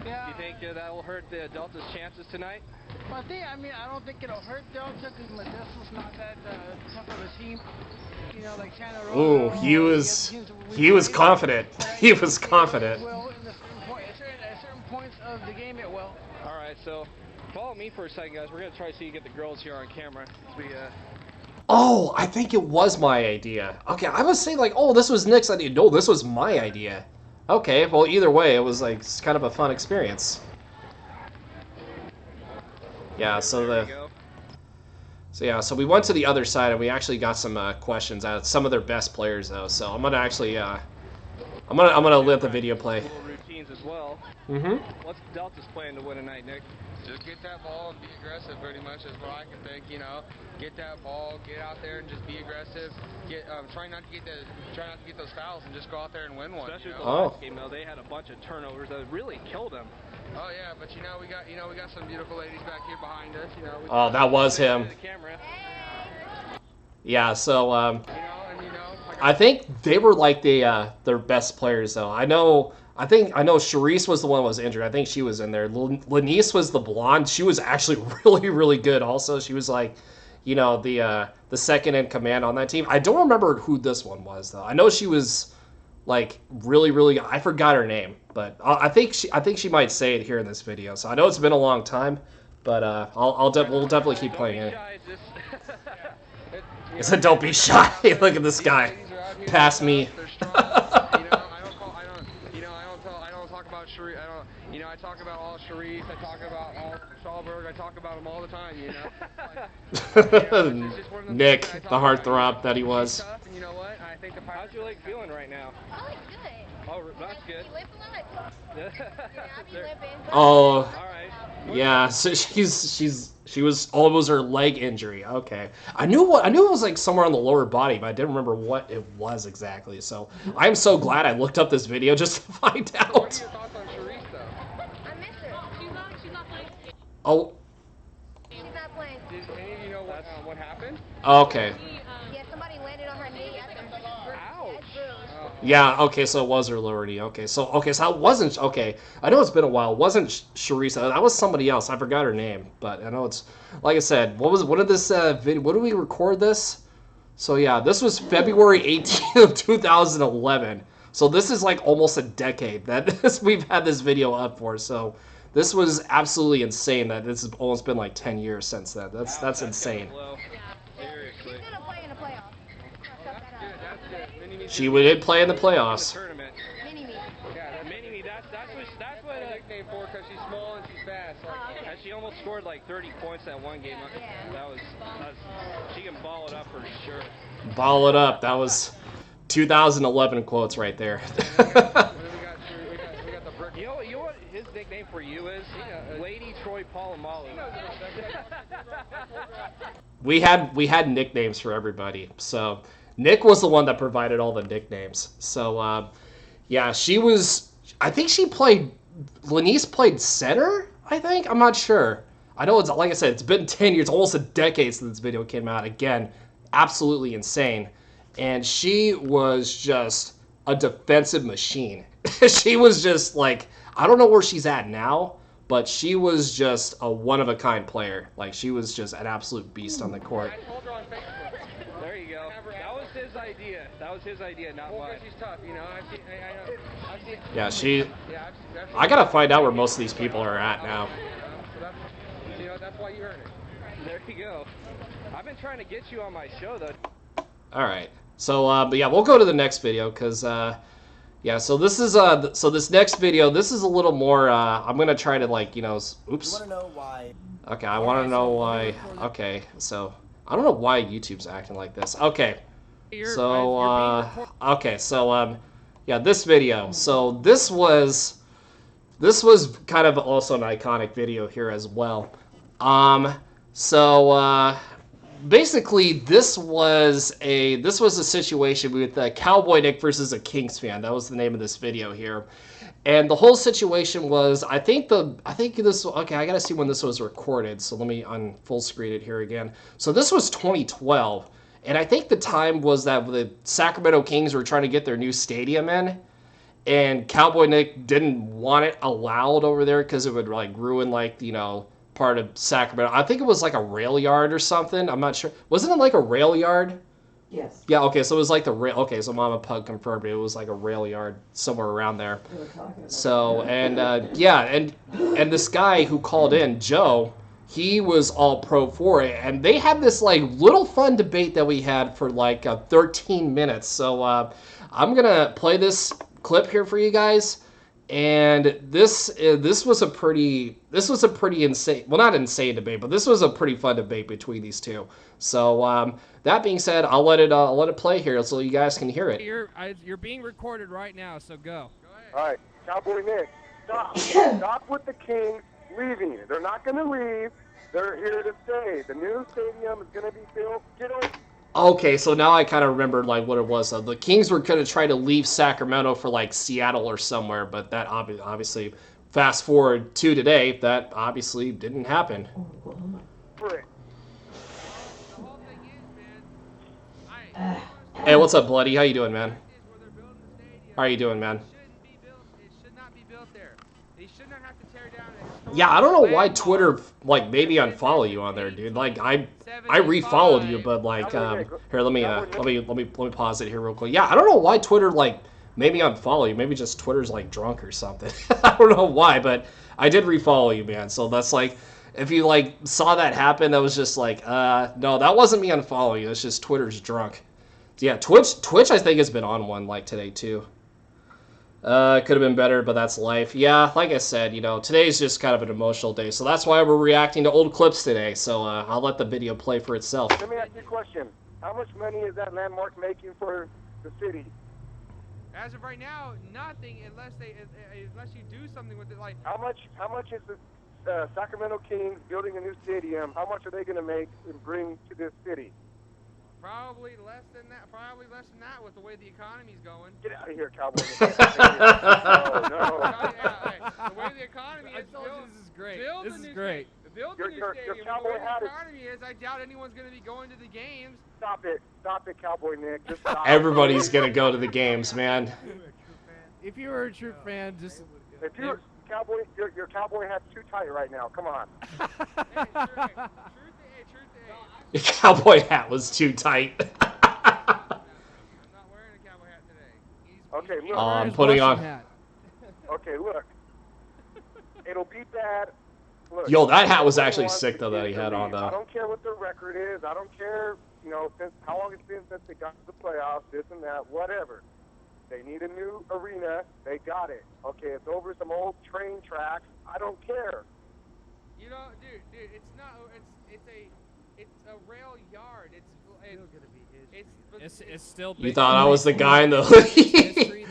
Yeah. Do you think that will hurt the Delta's chances tonight? Well, I don't think it'll hurt Delta because Modesto's not that tough of a team. You know, like Santa Rosa. Ooh, he was confident. He was confident. Well, at certain points of the game, it will. All right, so follow me for a second, guys. We're gonna try to see you get the girls here on camera. Oh, I think it was my idea. Okay, I was saying like, oh, this was Nick's idea. No, this was my idea. Okay, well, either way, it was like kind of a fun experience. Yeah, so so we went to the other side and we actually got some questions out of some of their best players though. So I'm gonna actually I'm gonna let the video play. Routines as well. What's Delta's plan to win tonight, Nick? Just get that ball and be aggressive, pretty much is what I can think. You know, get that ball, get out there and just be aggressive. Try not to get those fouls and just go out there and win one. Especially the last game though, they had a bunch of turnovers that really killed them. Oh yeah, but we got some beautiful ladies back here behind us. Oh, that was him. Yeah, so I think they were like their best players though. I know Sharice was the one that was injured. I think she was in there. Lanice was the blonde. She was actually really, really good also. She was like, the second in command on that team. I don't remember who this one was though. I know she was like really, really good. I forgot her name, but I think she might say it here in this video. So I know it's been a long time, but we'll definitely keep playing it. It said, "Don't be shy." Look at this guy. Pass me. I talk about all Sharice, I talk about all Schallberg, I talk about them all the time, Nick, the heartthrob that he was. And you know what? I think how's your leg feeling right now? Oh, it's good. Oh, that's good. You limp a lot. Yeah, I be limping. Oh, all right. Yeah, so she was almost her leg injury. Okay, I knew it was like somewhere on the lower body, but I didn't remember what it was exactly. So I'm so glad I looked up this video just to find out. What are your thoughts on Sharice, though? I miss her. She's not playing. Oh. She's not playing. Did any of you know what happened? Okay. Yeah, somebody landed on her knee after Ouch. Yeah, okay, so it was her lower knee. Okay, so that wasn't... Okay, I know it's been a while. It wasn't Sharice. That was somebody else. I forgot her name. But I know it's... Like I said, what did this video... What did we record this? So yeah, this was February 18th of 2011. So this is like almost a decade that we've had this video up for. So this was absolutely insane that this has almost been like 10 years since then. That's insane. She's gonna play in the playoffs. She did play in the playoffs. Mini-Me. Yeah, Mini-Me. That's what a nickname for, because she's small and she's fast. And she almost scored like 30 points that one game. That was she can ball it up for sure. Ball it up. That was 2011 quotes right there. We got the brick. You know what his nickname for you is? Lady Troy Polamalu. We had nicknames for everybody. So Nick was the one that provided all the nicknames. So yeah, she was. I think she played. Lanice played center. I think. I'm not sure. I know it's like I said. It's been 10 years, almost a decade since this video came out. Again, absolutely insane. And she was just a defensive machine. She was just like, I don't know where she's at now, but she was just a one-of-a-kind player. Like, she was just an absolute beast on the court. I told her on Facebook. There you go. That was his idea. That was his idea, not mine. She's tough, you know. I've seen. Yeah, I gotta find out where most of these people are at now. That's why you earn it. There you go. I've been trying to get you on my show, though. All right. So, but yeah, we'll go to the next video because, yeah. So this is so this next video, this is a little more. I'm gonna try to oops. You wanna know why? Okay, I want to know why. Okay, so I don't know why YouTube's acting like this. Okay. So, okay, so yeah, this video. So this was kind of also an iconic video here as well. So basically, this was a situation with Cowboy Nick versus a Kings fan. That was the name of this video here, and the whole situation was I think this. Okay, I gotta see when this was recorded. So let me full screen it here again. So this was 2012, and I think the time was that the Sacramento Kings were trying to get their new stadium in, and Cowboy Nick didn't want it allowed over there because it would ruin part of Sacramento. I think it was like a rail yard or something. I'm not sure. Wasn't it like a rail yard? Yes. Yeah, okay, so it was like the rail. Okay, so Mama Pug confirmed it. It was like a rail yard somewhere around there. So, and yeah, and this guy who called in, Joe, he was all pro for it. And they had this little fun debate that we had for 13 minutes. So I'm going to play this clip here for you guys. And this was a pretty insane, well, not insane debate, but this was a pretty fun debate between these two. So that being said, I'll let it play here so you guys can hear it. You're being recorded right now, so go. All right, Cowboy Nick, stop with the Kings leaving. They're not going to leave. They're here to stay. The new stadium is going to be built. Get on. Okay, so now I kind of remembered what it was. The Kings were going to try to leave Sacramento for Seattle or somewhere, but that obviously, fast forward to today, that obviously didn't happen. Hey, what's up, Bloody? How you doing, man? How are you doing, man? Yeah, I don't know why Twitter maybe unfollow you on there, dude. I refollowed you, but here, let me pause it here real quick. Yeah, I don't know why Twitter maybe unfollow you. Maybe just Twitter's drunk or something. I don't know why, but I did refollow you, man. So that's if you saw that happen, that was just no, that wasn't me unfollowing you. It's just Twitter's drunk. Yeah, Twitch I think has been on one today too. Could have been better, but that's life. Yeah, like I said, today's just kind of an emotional day, so that's why we're reacting to old clips today. So I'll let the video play for itself. Let me ask you a question. How much money is that landmark making for the city? As of right now, nothing unless you do something with it. How much is the Sacramento Kings building a new stadium? How much are they going to make and bring to this city? Probably less than that. Probably less than that with the way the economy's going. Get out of here, Cowboy. Oh, no. The way the economy is. This is great. Build This is great. Build the new stadium. The way the economy is, I doubt anyone's going to be going to the games. Stop it, Cowboy Nick. Just stop. Everybody's gonna go to the games, man. If you were a true fan, just. If you're Cowboy, your Cowboy hat's too tight right now. Come on. Your cowboy hat was too tight. I'm not wearing a cowboy hat today. Okay, look. I'm putting on. Okay, look. It'll be bad. Look, Yo, that hat was actually sick though that he had on I though. don't care what the record is. I don't care, since how long it's been since they got to the playoffs, this and that, whatever. They need a new arena. They got it. Okay, it's over some old train tracks. I don't care. Dude, it's not. It's a It's a rail yard. It's still. You thought I was the guy in the hoodie.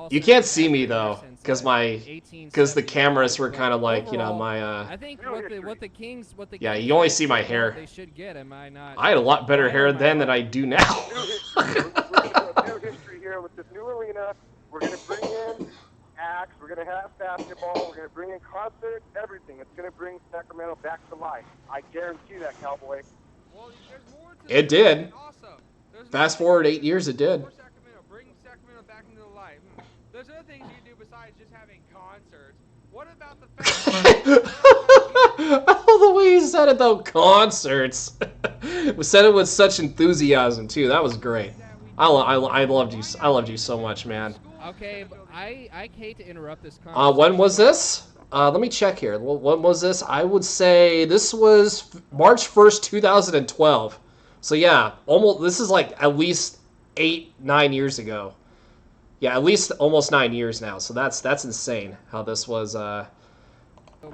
You can't see me though, because the cameras were kind of like, you know, my. I think what the Kings. Yeah, you only see my hair. They should get. Am I not? I had a lot better hair then than I do now. We're going to do history here with this new arena. We're going to bring in acts. We're going to have basketball. We're going to bring in concerts. Everything. It's going to bring Sacramento back to life. I guarantee that, Cowboy. Well, there's more to It did. Also, Fast forward 8 years, it did. Bring Sacramento back into the light. There's other things you can do besides just having concerts. What about the fact Oh, the way you said it though, concerts. We said it with such enthusiasm too. That was great. I loved you. I loved you so much, man. Okay, but I hate to interrupt this conversation. When was this? Let me check here. When was this? I would say this was March 1st, 2012. So yeah, almost. This is like at least 8-9 years ago. Yeah, at least almost 9 years now. So that's insane how this was.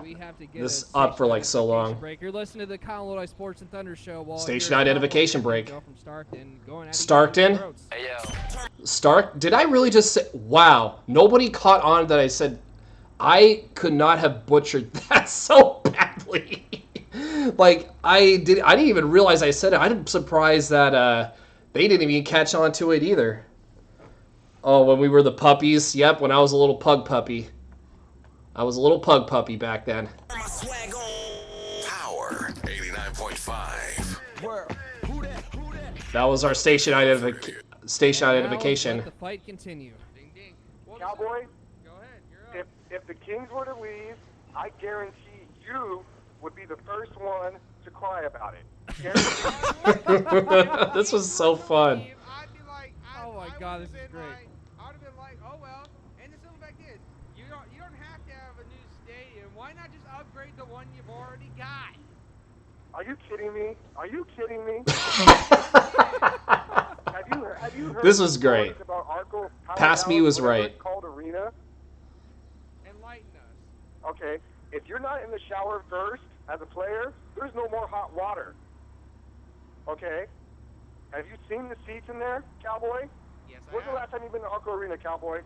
We have to get this up for like so long. Break. You're listening to the Colorado Sports and Thunder Show. Station identification break. From Starkton. Hey, yo. Stark. Did I really just say? Wow. Nobody caught on that I said. I could not have butchered that so badly. Like I didn't even realize I said it. I'm surprised that they didn't even catch on to it either. Oh, when we were the puppies. Yep, when I was a little pug puppy. I was a little pug puppy back then. Power 89.5. That was our station identification. Let the fight continue. Ding, ding. Cowboy, Go ahead. You're up. if the Kings were to leave, I guarantee you would be the first one to cry about it. This was so fun. Oh my God, this is great. I would have been like, oh well. And it's something like this. You don't have to have a new stadium. Why not just upgrade the one you've already got? Are you kidding me? Are you kidding me? have you heard This was great. About Arco, Past me was right. Called arena. Enlighten us. Okay, if you're not in the shower first as a player, there's no more hot water. Okay? Have you seen the seats in there, Cowboy? Yes, When's the last time you've been to Arco Arena, Cowboy?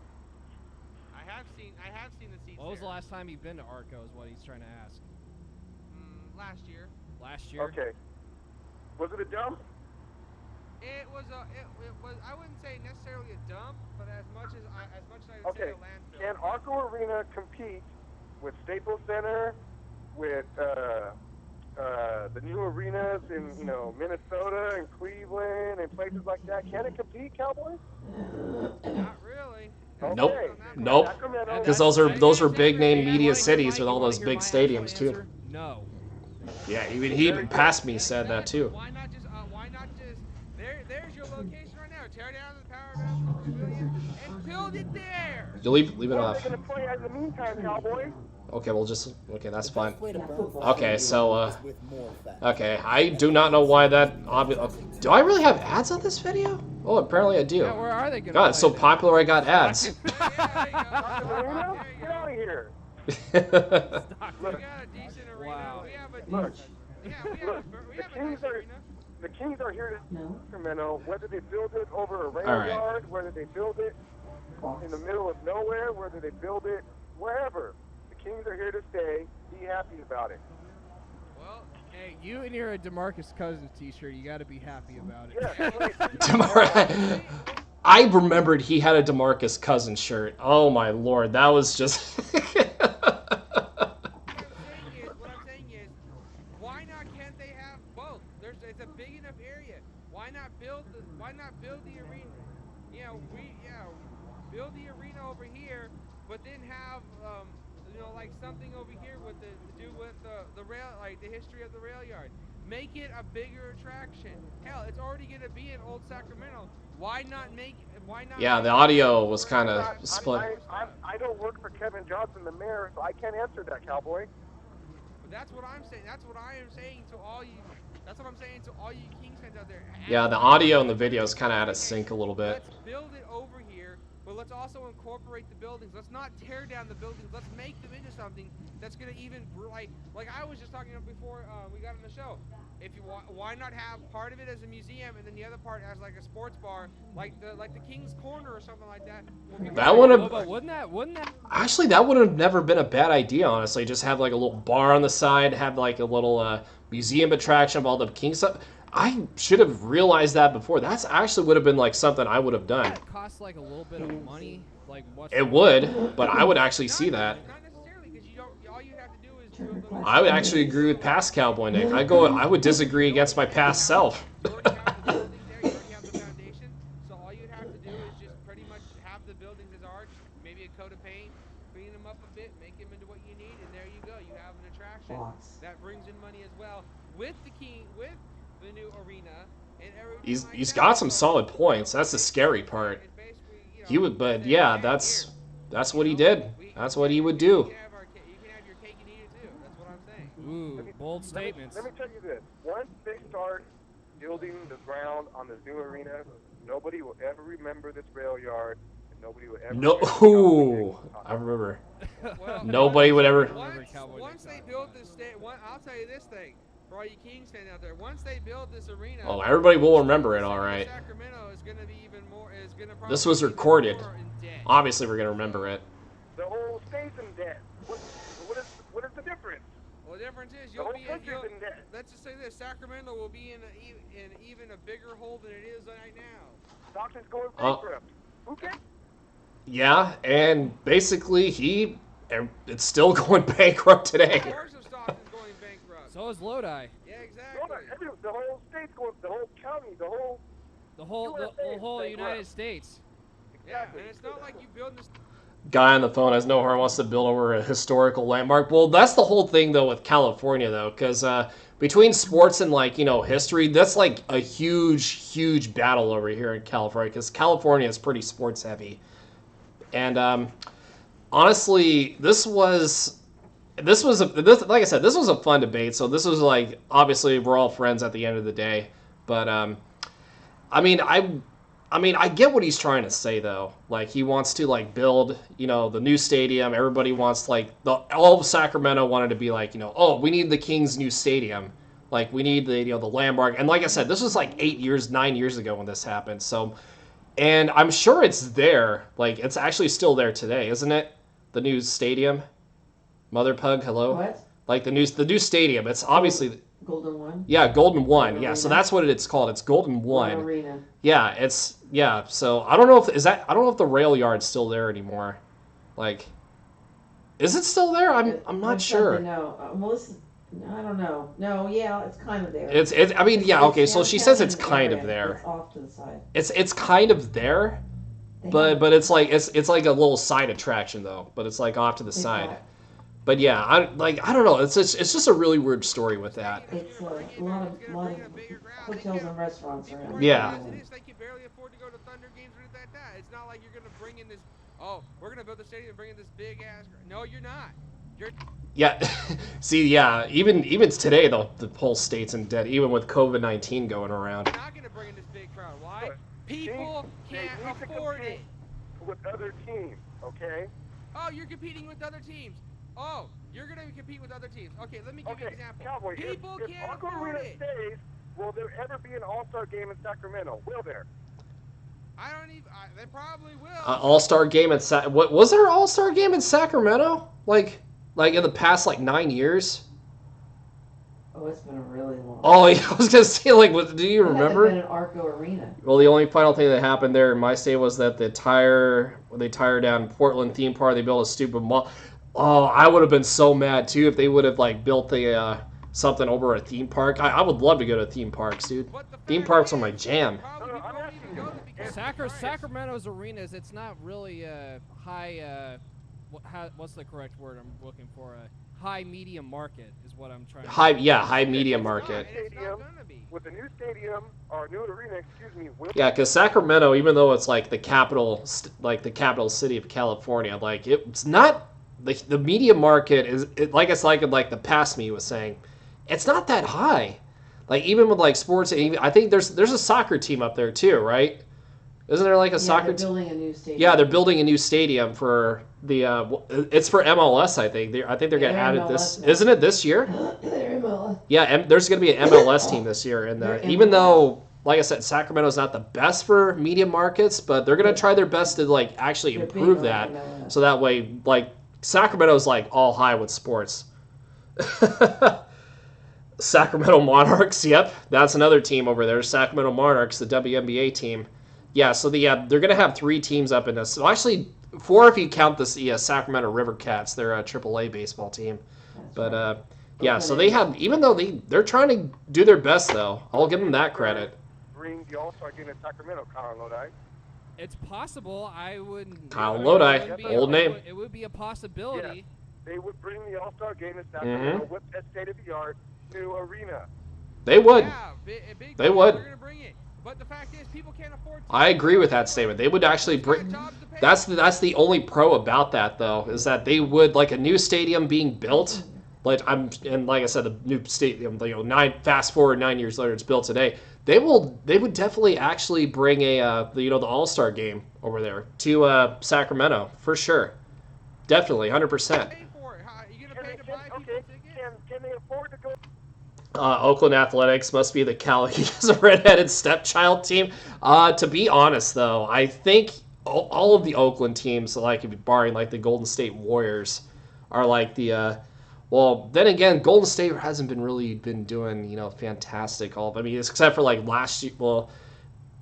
I have seen the seats. What was the last time you've been to Arco? Is what he's trying to ask. Last year. Last year. Okay. Was it a dump? It was I wouldn't say necessarily a dump, but as much as I would say a landfill. Can Arco Arena compete with Staples Center, with the new arenas in Minnesota and Cleveland and places like that? Can it compete, Cowboy? Not really. Okay. Nope. Because those are big name media cities with all those big stadiums too. No. Yeah, even past me said that too. Why not just there's your location right now. Tear down the Power Basketball Pavilion and build it there. You leave it off. What are they gonna play in the meantime, Cowboy? Okay, that's fine. Okay, so okay, I do not know why that. Do I really have ads on this video? Oh, apparently I do. Yeah, where are they gonna God, it's so popular I got ads. Get out of here. We got a decent arena. Wow. We have a Look, arena. the Kings are here to Sacramento, whether they build it over a rail All right. yard, whether they build it in the middle of nowhere, whether they build it wherever. The Kings are here to stay. Be happy about it. Well, hey, you and your DeMarcus Cousins t-shirt, you got to be happy about it. Yeah. I remembered he had a DeMarcus Cousins shirt. Oh my lord, that was just. What I'm saying is, why not? Can't they have both? It's a big enough area. Why not build the arena? Build the arena over here, but then have like something over here to do with the rail, like the history of the rail yard. Make it a bigger attraction. Hell, it's already gonna be in Old Sacramento. Why not? Yeah, the audio was kind of split. I don't work for Kevin Johnson, the mayor, so I can't answer that, Cowboy. But that's what I'm saying. That's what I am saying to all you. That's what I'm saying to all you Kings fans out there. Yeah, the audio and the video is kind of out of sync a little bit. Let's build it over here. but let's also incorporate the buildings. Let's not tear down the buildings. Let's make them into something that's gonna even like I was just talking about before we got on the show. If you why not have part of it as a museum and then the other part as like a sports bar, like the King's Corner or something like that. That would have. Wouldn't that? Actually, that would have never been a bad idea. Honestly, just have like a little bar on the side, have like a little museum attraction of all the King stuff. I should have realized that before. That's actually would have been like something I would have done. It costs like a little bit of money. Like it would, but I would actually see that. Not necessarily, because you don't. All you have to do is do a little. I would actually agree with past Cowboy Nick. I would disagree against my past self. You already have the foundation, so all you'd have to do is just pretty much have the buildings as art, maybe a coat of paint, clean them up a bit, make them into what you need, and there you go. You have an attraction that brings in money as well with the new arena. And He's got some solid points. That's the scary part. He would, but yeah, that's what he did. That's what he would do. You can have your cake and eat it too. That's what I'm saying. Ooh, bold statements. Let me tell you this. Once they start building the ground on this new arena, nobody will ever remember this rail yard, and nobody will ever. No, I remember. Well, Nobody would ever. Once they build this I'll tell you this thing. For all you Kings fans out there, once they build this arena, Oh, everybody will remember it, all right. Sacramento is going to be even more. This was recorded. Obviously, we're gonna remember it. The whole state's in debt. What is the difference? Well, the difference is The whole country's in debt. let's just say this: Sacramento will be in even a bigger hole than it is right now. Stockton's going bankrupt. Who cares? Yeah, and basically it's still going bankrupt today. Of course, Stockton's going bankrupt. So is Lodi. Yeah, exactly. The whole state's going. The whole county. The whole United States. Yeah, and it's not like you build this. Guy on the phone has no heart, wants to build over a historical landmark. Well, that's the whole thing though with California though, because between sports and history, that's like a huge battle over here in California, because California is pretty sports heavy. And honestly, this was like I said, this was a fun debate. So this was obviously we're all friends at the end of the day, but I get what he's trying to say though. Like he wants to build, the new stadium. Everybody wants all of Sacramento wanted to be oh, we need the Kings' new stadium. We need the landmark. And like I said, this was 9 years ago when this happened. So, and I'm sure it's there. It's actually still there today, isn't it? The new stadium. Mother Pug, hello. What? The new stadium. It's obviously. Golden One? Yeah, Golden One. Yeah, so that's what it's called. It's Golden One. Arena. Yeah, so I don't know if the rail yard's still there anymore. Is it still there? I'm not sure. No. I don't know. No, yeah, it's kind of there. Okay, so she says it's kind of there. It's off to the side. It's kind of there, but it's like a little side attraction though, but it's off to the side. But yeah, I don't know. It's just a really weird story with that. It's a lot of hotels and restaurants around. Yeah. They can barely afford to go to Thunder games or anything like that. It's not like you're gonna bring in this. Oh, we're gonna build the stadium and bring in this big ass. No, you're not. Yeah. See, yeah. Even today, the whole state's in debt, even with COVID-19 going around. You're not gonna bring in this big crowd. Why? People can't afford it. With other teams, okay? Oh, you're competing with other teams. Oh, you're going to compete with other teams. Okay, let me give you an example. Cowboy, People if can't Uncle afford Arena it. stays, will there ever be an All-Star game in Sacramento? Will there? I don't even. They probably will. All-Star game in what was there an All-Star game in Sacramento? Like in the past 9 years? Oh, it's been a really long. Oh, yeah, I was gonna say do you remember? Been an Arco Arena. Well, the only final thing that happened there in my state was that they tire down Portland theme park. They built a stupid mall. Oh, I would have been so mad too if they would have built something over a theme park. I would love to go to theme parks, dude. Theme parks are my jam. Sacramento's arenas, it's not really high. What's the correct word I'm looking for? High medium market is what I'm trying. High medium market. With the new stadium or new arena, Yeah, because Sacramento, even though it's the capital city of California, it's not the media market is the past me was saying, it's not that high. Even with sports, I think there's a soccer team up there too, right? Isn't there like a soccer they're building a new stadium. Yeah, they're building a new stadium for the. It's for MLS, I think. I think they're going to add it this. now. Isn't it this year? They're MLS. Yeah, there's going to be an MLS team this year, and even though, like I said, Sacramento's not the best for media markets, but they're going to try their best to like actually improve that, so that way, like Sacramento's like all high with sports. Sacramento Monarchs, yep, that's another team over there. Sacramento Monarchs, the WNBA team. Yeah, so they're going to have 3 teams up in this. So actually, 4 if you count the Sacramento River Cats. They're a AAA baseball team. But, yeah, so they have, even though they're trying to do their best, though. I'll give them that credit. Bring the All-Star game in Sacramento, Kyle Lodi. It's possible. I wouldn't. Kyle Lodi, old name. It would be a possibility. Yeah, they would bring the All-Star game in Sacramento with that state-of-the-art new arena. They would. Yeah, they would. They're gonna bring it. But the fact is, people can't afford to. I agree with that statement. They would actually bring. That's the only pro about that though, is that they would like a new stadium being built. Like like I said, the new stadium. Fast forward 9 years later, it's built today. They would definitely actually bring the All-Star game over there to Sacramento for sure. Definitely, 100%. Can they afford to go? Oakland Athletics must be the Cali's redheaded stepchild team. To be honest, though, I think all of the Oakland teams, like barring like the Golden State Warriors, are like the. Well, then again, Golden State hasn't been doing fantastic. Except for like last year. Well,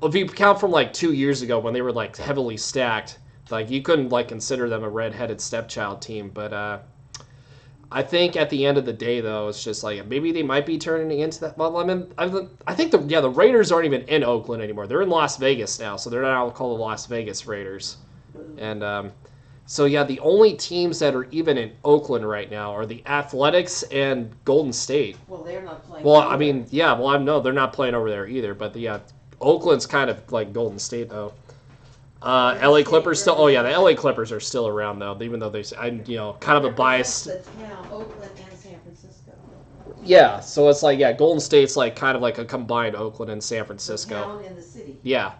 if you count from like 2 years ago when they were like heavily stacked, like you couldn't like consider them a redheaded stepchild team, but. I think at the end of the day, though, it's just like maybe they might be turning into that. Well, I think the Raiders aren't even in Oakland anymore. They're in Las Vegas now, so they're now called the Las Vegas Raiders. And so yeah, the only teams that are even in Oakland right now are the Athletics and Golden State. Well, they're not playing. Well, I mean, yeah, well, I know they're not playing over there either, but yeah, Oakland's kind of like Golden State though. LA Clippers still. Oh yeah, the LA Clippers are still around though, even though kind of a bias. The town, Oakland and San Francisco. Yeah, so it's like Golden State's like kind of like a combined Oakland and San Francisco. The town and the city. Yeah,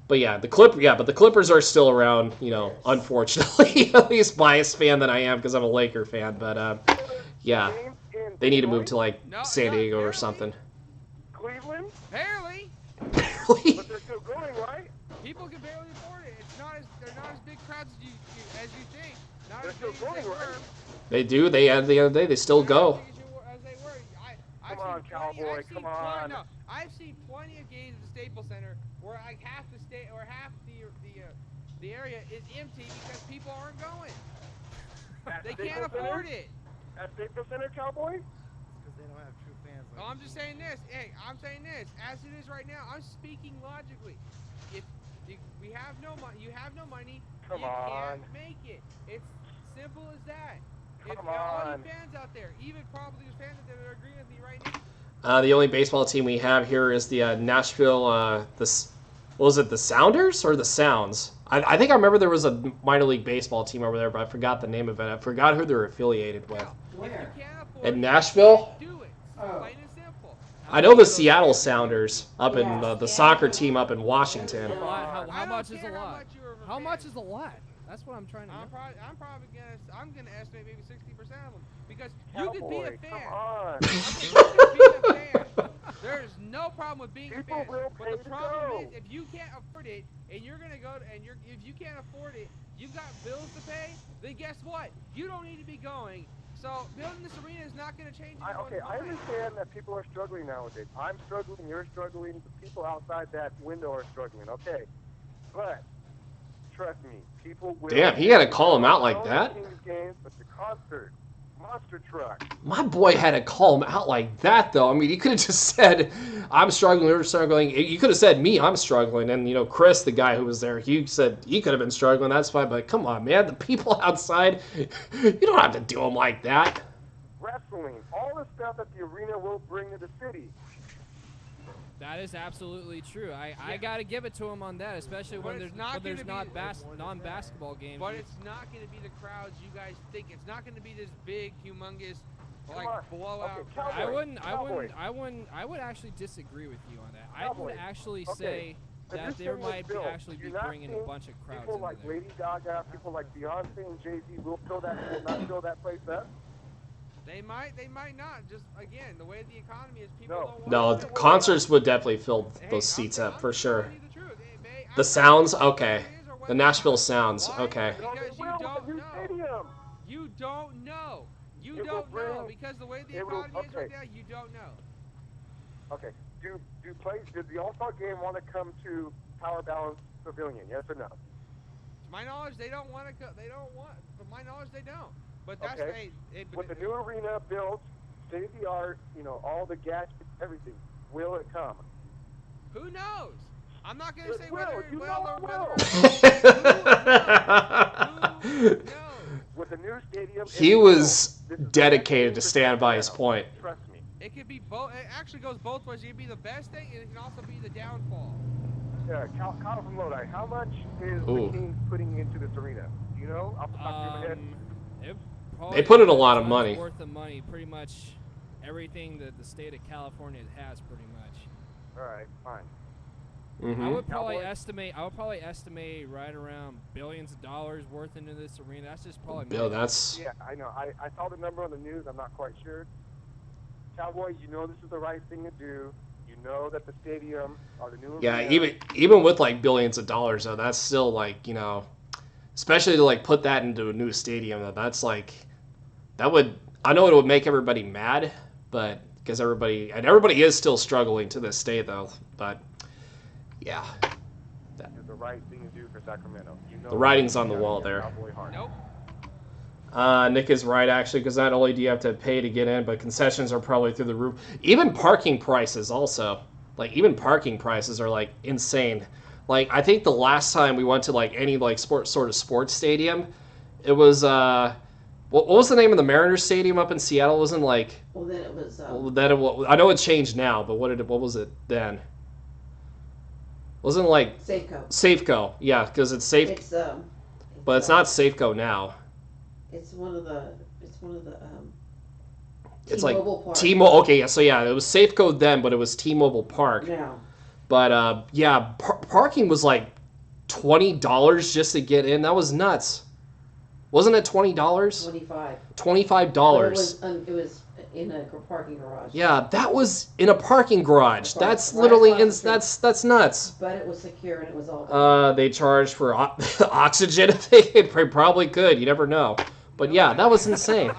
but the Clippers are still around. Unfortunately, at least biased fan than I am because I'm a Laker fan. But yeah, they need to move to like San Diego or something. Cleveland? Barely. Barely. But they're still going, right? People can barely afford it. They're not as big crowds as you think. Not they're as still big going, as they right? were. They do. They at the end of the day, they still go. As they were. Come on, Cowboy. Come on. No, I've seen plenty of games at the Staples Center where like half the area is empty because people aren't going. They can't afford it. At Staples Center, Cowboy? Because they don't have true fans. Like I'm just saying this. Hey, I'm saying this. As it is right now, I'm speaking logically. If we have no money, you have no money. Come you on. can't make it. It's simple as that. Come all on. you fans out there, even probably the fans out there that are agreeing with me right now. The only baseball team we have here is the Nashville. The Sounders or the Sounds? I think I remember there was a minor league baseball team over there, but I forgot the name of it. I forgot who they're affiliated with. Where? In Nashville? Do it. Oh. Plain and simple. I know the Seattle Sounders up in the soccer team up in Washington. How much is a lot? How much is a lot? That's what I'm trying to know. I'm gonna estimate maybe 60% of them because you could be a fan. Come on. You could be a fan. There's no problem with being a fan. But the problem is if you can't afford it and you're gonna go if you can't afford it, you've got bills to pay. Then guess what? You don't need to be going. So building this arena is not going to change anyone's Okay, I mind. understand that people are struggling nowadays. I'm struggling, you're struggling, the people outside that window are struggling, okay. But, trust me, people will... Damn, he had to call him out like that? Games, but the concert, monster truck. My boy had to call him out like that, though. I mean, he could have just said, I'm struggling, we're struggling. You could have said, me, I'm struggling. And, Chris, the guy who was there, he said he could have been struggling. That's fine. But come on, man. The people outside, you don't have to do them like that. Wrestling, all the stuff that the arena will bring to the city. That is absolutely true. I got to give it to him on that, especially when there's not non-basketball games. But it's not going to be the crowds you guys think. It's not going to be this big, humongous, blowout. I would actually disagree with you on that. I would actually say that there might actually be bringing a bunch of crowds people like there. Lady Gaga, people like Beyonce and Jay-Z will not fill that place up. They might not. Just again, the way the economy is, people don't No, want the concerts would definitely fill those seats up for sure. The Sounds, okay. The Nashville Sounds, okay. Because you don't know. You don't know. You don't know because the way the economy is right now, you don't know. Okay. Do the All-Star game want to come to Power Balance Pavilion? Yes or no? To my knowledge, they don't want to. They don't want. To my knowledge, they don't. But that's with the new arena built, state of the art, all the gadgets, everything. Will it come? Who knows? I'm not gonna say whether it will or whether. With the new stadium, he was dedicated to stand by his point. Trust me. It could be both. It actually goes both ways. It can be the best thing, and it can also be the downfall. Yeah, Kyle from Lodi. How much is the Kings putting into this arena? Do you know off the top of your head? They put in a lot of money. Worth of money, pretty much everything that the state of California has, pretty much. All right, fine. I would probably estimate right around billions of dollars worth into this arena. That's just probably. Yeah, I know. I saw the number on the news. I'm not quite sure. Cowboy, this is the right thing to do. You know that the stadium or the new Yeah, arena. even with like billions of dollars though, that's still like especially to like put that into a new stadium. That's like I know it would make everybody mad, but because everybody is still struggling to this day though. But yeah, That is the right thing to do for Sacramento. The writing's on the wall there. Nope. Nick is right, actually, because not only do you have to pay to get in, but concessions are probably through the roof. Even parking prices also. Even parking prices are, insane. I think the last time we went to, any, sports stadium, it was, what was the name of the Mariners Stadium up in Seattle? It wasn't, Well, then it was... I know it changed now, but what was it then? Wasn't Safeco. Safeco, yeah, because it's safe. But it's not Safeco now. It's one of the. It's T-Mobile Park. T-Mobile. Okay, yeah. So yeah, it was Safeco then, but it was T-Mobile Park. Yeah. But parking was $20 just to get in. That was nuts. Wasn't it $20? $25. It was in a parking garage. Yeah, that was in a parking garage. That's literally that's nuts. But it was secure and it was all. They charged for oxygen. They probably could. You never know. But yeah, that was insane.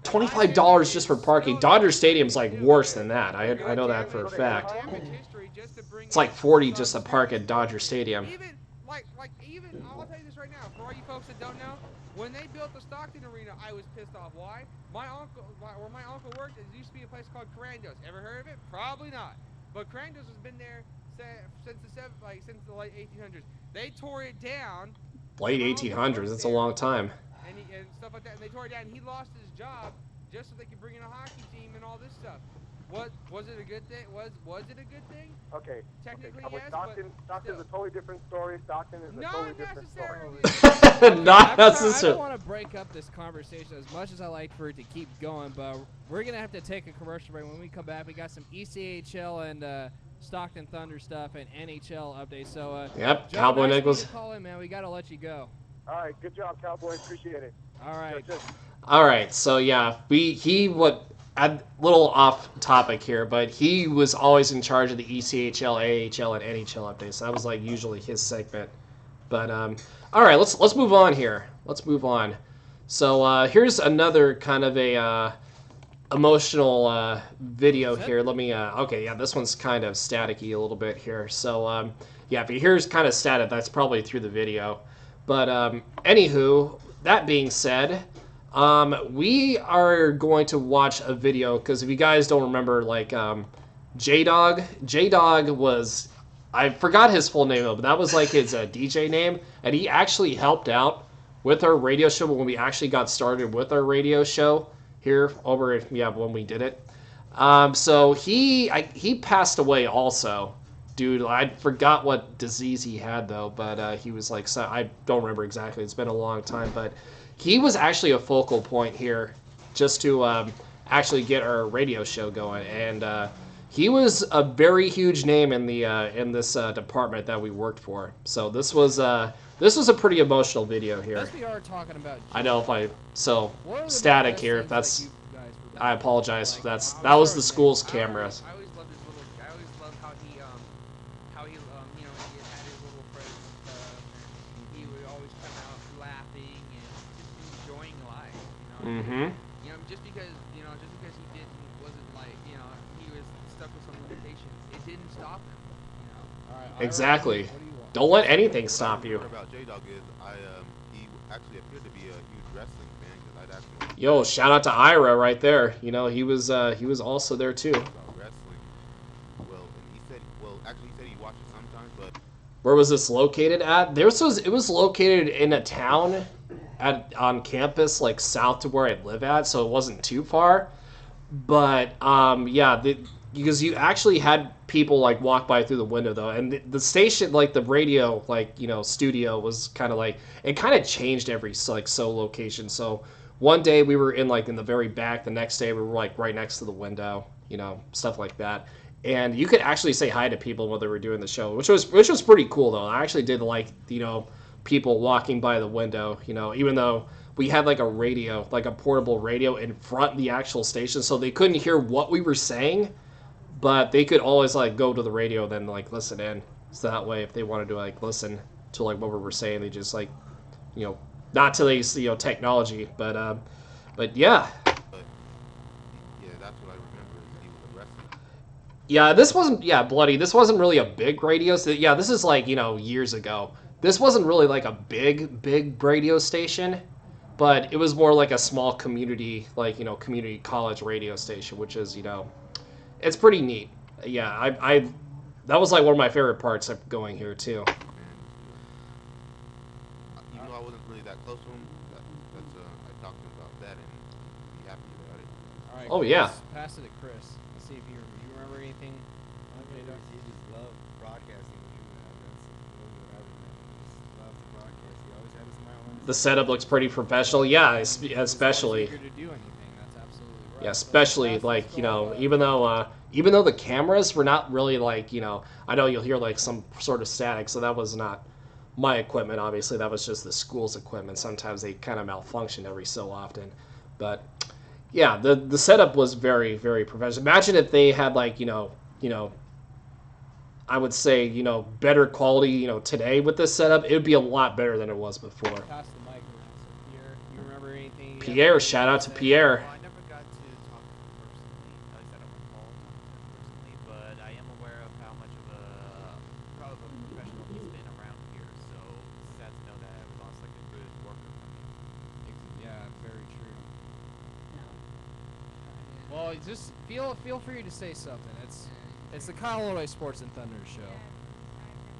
$25 just for parking. Dodger Stadium's worse than that. I know that for a fact. It's $40 just to park at Dodger Stadium. Even I'll tell you this right now, for all you folks that don't know, when they built the Stockton Arena, I was pissed off. Why? Where my uncle worked, there used to be a place called Carandos. Ever heard of it? Probably not. But Carandos has been there since the late 1800s. They tore it down. Late 1800s. That's a long time. And stuff like that. And they tore it down. And he lost his job just so they could bring in a hockey team and all this stuff. Was it a good thing? Was it a good thing? Okay. Technically, yes. Stockton's a totally different story. Stockton is a totally different story. Not necessarily. I don't want to break up this conversation as much as I like for it to keep going, but we're gonna have to take a commercial break. When we come back, we got some ECHL and Stockton Thunder stuff and NHL updates. So yep, John, Cowboy Nichols. Call in, man. We gotta let you go. All right, good job, Cowboy. Appreciate it. All right. All right. So yeah, a little off topic here, but he was always in charge of the ECHL, AHL, and NHL updates. That was usually his segment. But all right, let's move on here. Let's move on. So here's another kind of a emotional video here. Let me. Okay, yeah, this one's kind of staticky a little bit here. So yeah, if you hear kind of static, that's probably through the video. But anywho, that being said. We are going to watch a video because if you guys don't remember, J-Dog was, I forgot his full name though, but that was his DJ name, and he actually helped out with our radio show when we actually got started with our radio show here when we did it. So he passed away also. Dude, I forgot what disease he had though, but he was I don't remember exactly. It's been a long time, but he was actually a focal point here just to actually get our radio show going. And He was a very huge name in the in this department that we worked for. So this was a pretty emotional video here. As we are talking about, I know if I static here. If that's I apologize. That was the school's camera. I always loved his little. I always loved how he you know, he had his little friends and stuff. And he would always come out laughing and just enjoying life. You know. Mm-hmm. You know, just because he wasn't like, you know, he was stuck with some limitations. It didn't stop him. You know. All right, Exactly. Don't let anything stop you. What about J-Dog is he actually appeared to be a huge wrestling fan because I'd actually. Yo, shout out to Ira right there. You know, he was also there too. Wrestling. Actually he said he watched it sometimes, but. Where was this located at? It was located in a town on campus, like south to where I live at, so it wasn't too far. But yeah, because you actually had people like walk by through the window though, and the station, like the radio, like, you know, studio was kind of like, it kind of changed every like location. So one day we were in the very back, the next day we were like right next to the window, you know, stuff like that. And you could actually say hi to people while they were doing the show, which was pretty cool though. I actually did like, you know, people walking by the window, you know, even though we had like a radio, like a portable radio in front of the actual station, so they couldn't hear what we were saying, but they could always like go to the radio and then like listen in. So that way, if they wanted to like listen to like what we were saying, they just like, you know, not today's, you know, technology, but yeah. Yeah, that's what I remember. He was a wrestler. Yeah, this wasn't, yeah, Bloody, this wasn't really a big radio. So yeah, this is like, you know, years ago. This wasn't really like a big radio station, but it was more like a small community, like, you know, community college radio station, which is, you know, it's pretty neat. Yeah, I that was like one of my favorite parts of going here too. Even though I wasn't really that close to him, I talked to him about that and be happy about it. All right, Oh, Chris, yeah. Pass it to Chris. Let's see if you remember anything. He just loved broadcasting. Just loved to broadcast. He always had a smile on his The setup looks pretty professional. Yeah, especially. Eager to do anything. That's absolutely right. Yeah, especially like, you know, even though the cameras were not really like, you know, I know you'll hear like some sort of static, so that was not my equipment, obviously. That was just the school's equipment. Sometimes they kind of malfunction every so often. But yeah, the setup was very, very professional. Imagine if they had like, you know, I would say, you know, better quality, you know, today with this setup, it would be a lot better than it was before. Pass the mic around. So Pierre, you remember anything? Pierre, shout out to Pierre. I never got to talk to him personally. At least I don't recall talking to him personally, but I am aware of how much of a professional he's been around here. So it's sad to know that it was also like a good worker for me. Yeah, very true. Well, just feel free to say something. It's the Kyle Lodi Sports and Thunder show.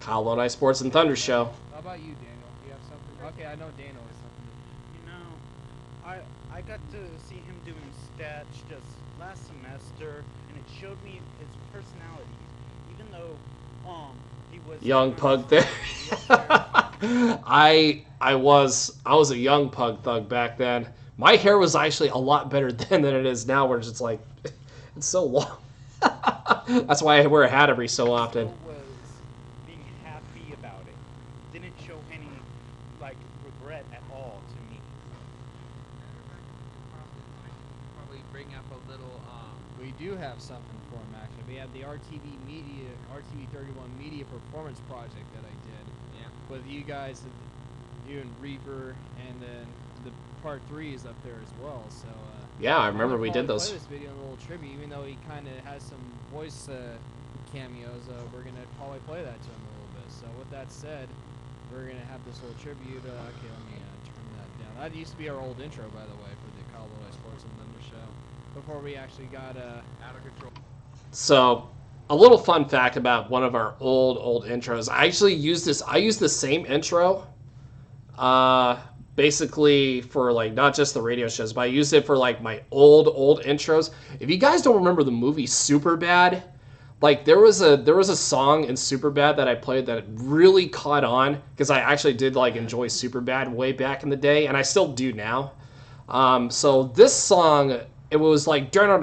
Kyle Lodi Sports and Thunder show. How about you, Daniel? Do you have something? Okay, I know Daniel has something. You know, I got to see him doing stats just last semester, and it showed me his personality. Even though he was Young pug there. I was a young pug thug back then. My hair was actually a lot better then than it is now, where it's just like it's so long. That's why I wear a hat every so often. Was being happy about it. Didn't show any like regret at all to me. Probably bring up a little. We do have something for him actually. We have the RTV 31 Media Performance Project that I did. Yeah. With you guys, you and Reaper, and then the part 3 is up there as well. So. Yeah, I remember we did those. Play this video in a little tribute, even though he kind of has some voice cameos. We're gonna probably play that to him a little bit. So with that said, we're gonna have this little tribute. Okay, let me turn that down. That used to be our old intro, by the way, for the Cowboy Sports and Thunder show. Before we actually got out of control. So, a little fun fact about one of our old intros. I actually used this. I used the same intro. Basically for like not just the radio shows, but I used it for like my old intros. If you guys don't remember the movie Superbad, like there was a song in Superbad that I played that really caught on because I actually did like enjoy Superbad way back in the day, and I still do now. So this song, it was like don't.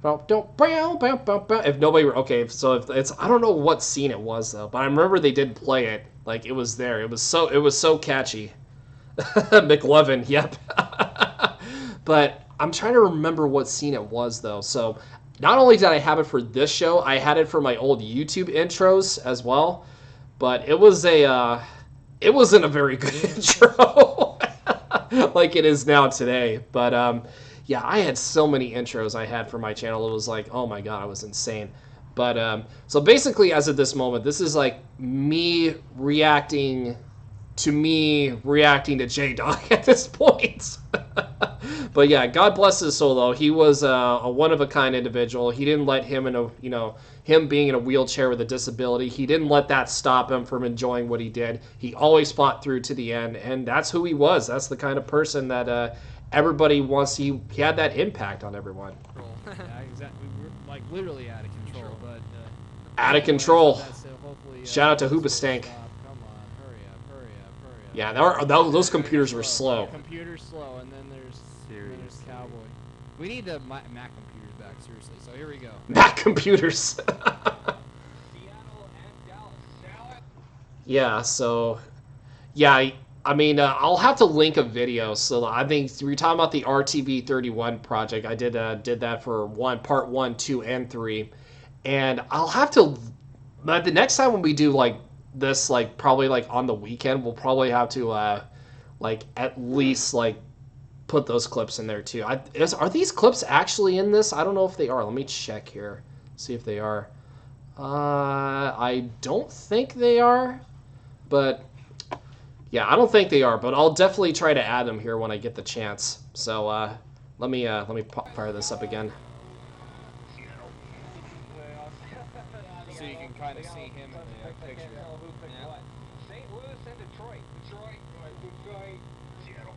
If nobody were okay, so if it's I don't know what scene it was though, but I remember they did play it. Like it was there. It was so catchy. McLovin, yep. But I'm trying to remember what scene it was though. So not only did I have it for this show, I had it for my old YouTube intros as well. But it wasn't a very good intro like it is now today. But yeah, I had so many intros I had for my channel. It was like, oh my god, I was insane. But so basically, as of this moment, this is like me reacting to J-Dog at this point. But yeah, God bless his soul though. He was a one-of-a-kind individual. He didn't let him him being in a wheelchair with a disability, he didn't let that stop him from enjoying what he did. He always fought through to the end, and that's who he was. That's the kind of person that everybody wants. He had that impact on everyone. Yeah, exactly. We were like literally out of control, but out of control. So hopefully, shout out to Hoobastank. Come on, hurry up. Yeah, those computers were slow. Computers slow, and then there's Cowboy. We need the Mac computers back, seriously. So here we go. Mac computers. Yeah, so yeah, I mean, I'll have to link a video. So I think we were talking about the RTV31 project. I did that for part 1, 2, and 3, and I'll have to. But the next time when we do like this, like probably like on the weekend, we'll probably have to like at least like put those clips in there too. Are these clips actually in this? I don't know if they are. Let me check here, see if they are. I don't think they are, but. Yeah, I don't think they are, but I'll definitely try to add them here when I get the chance. So let me fire this up again. So you can kind of see him in the picture. St. Louis and Detroit. Detroit. Seattle.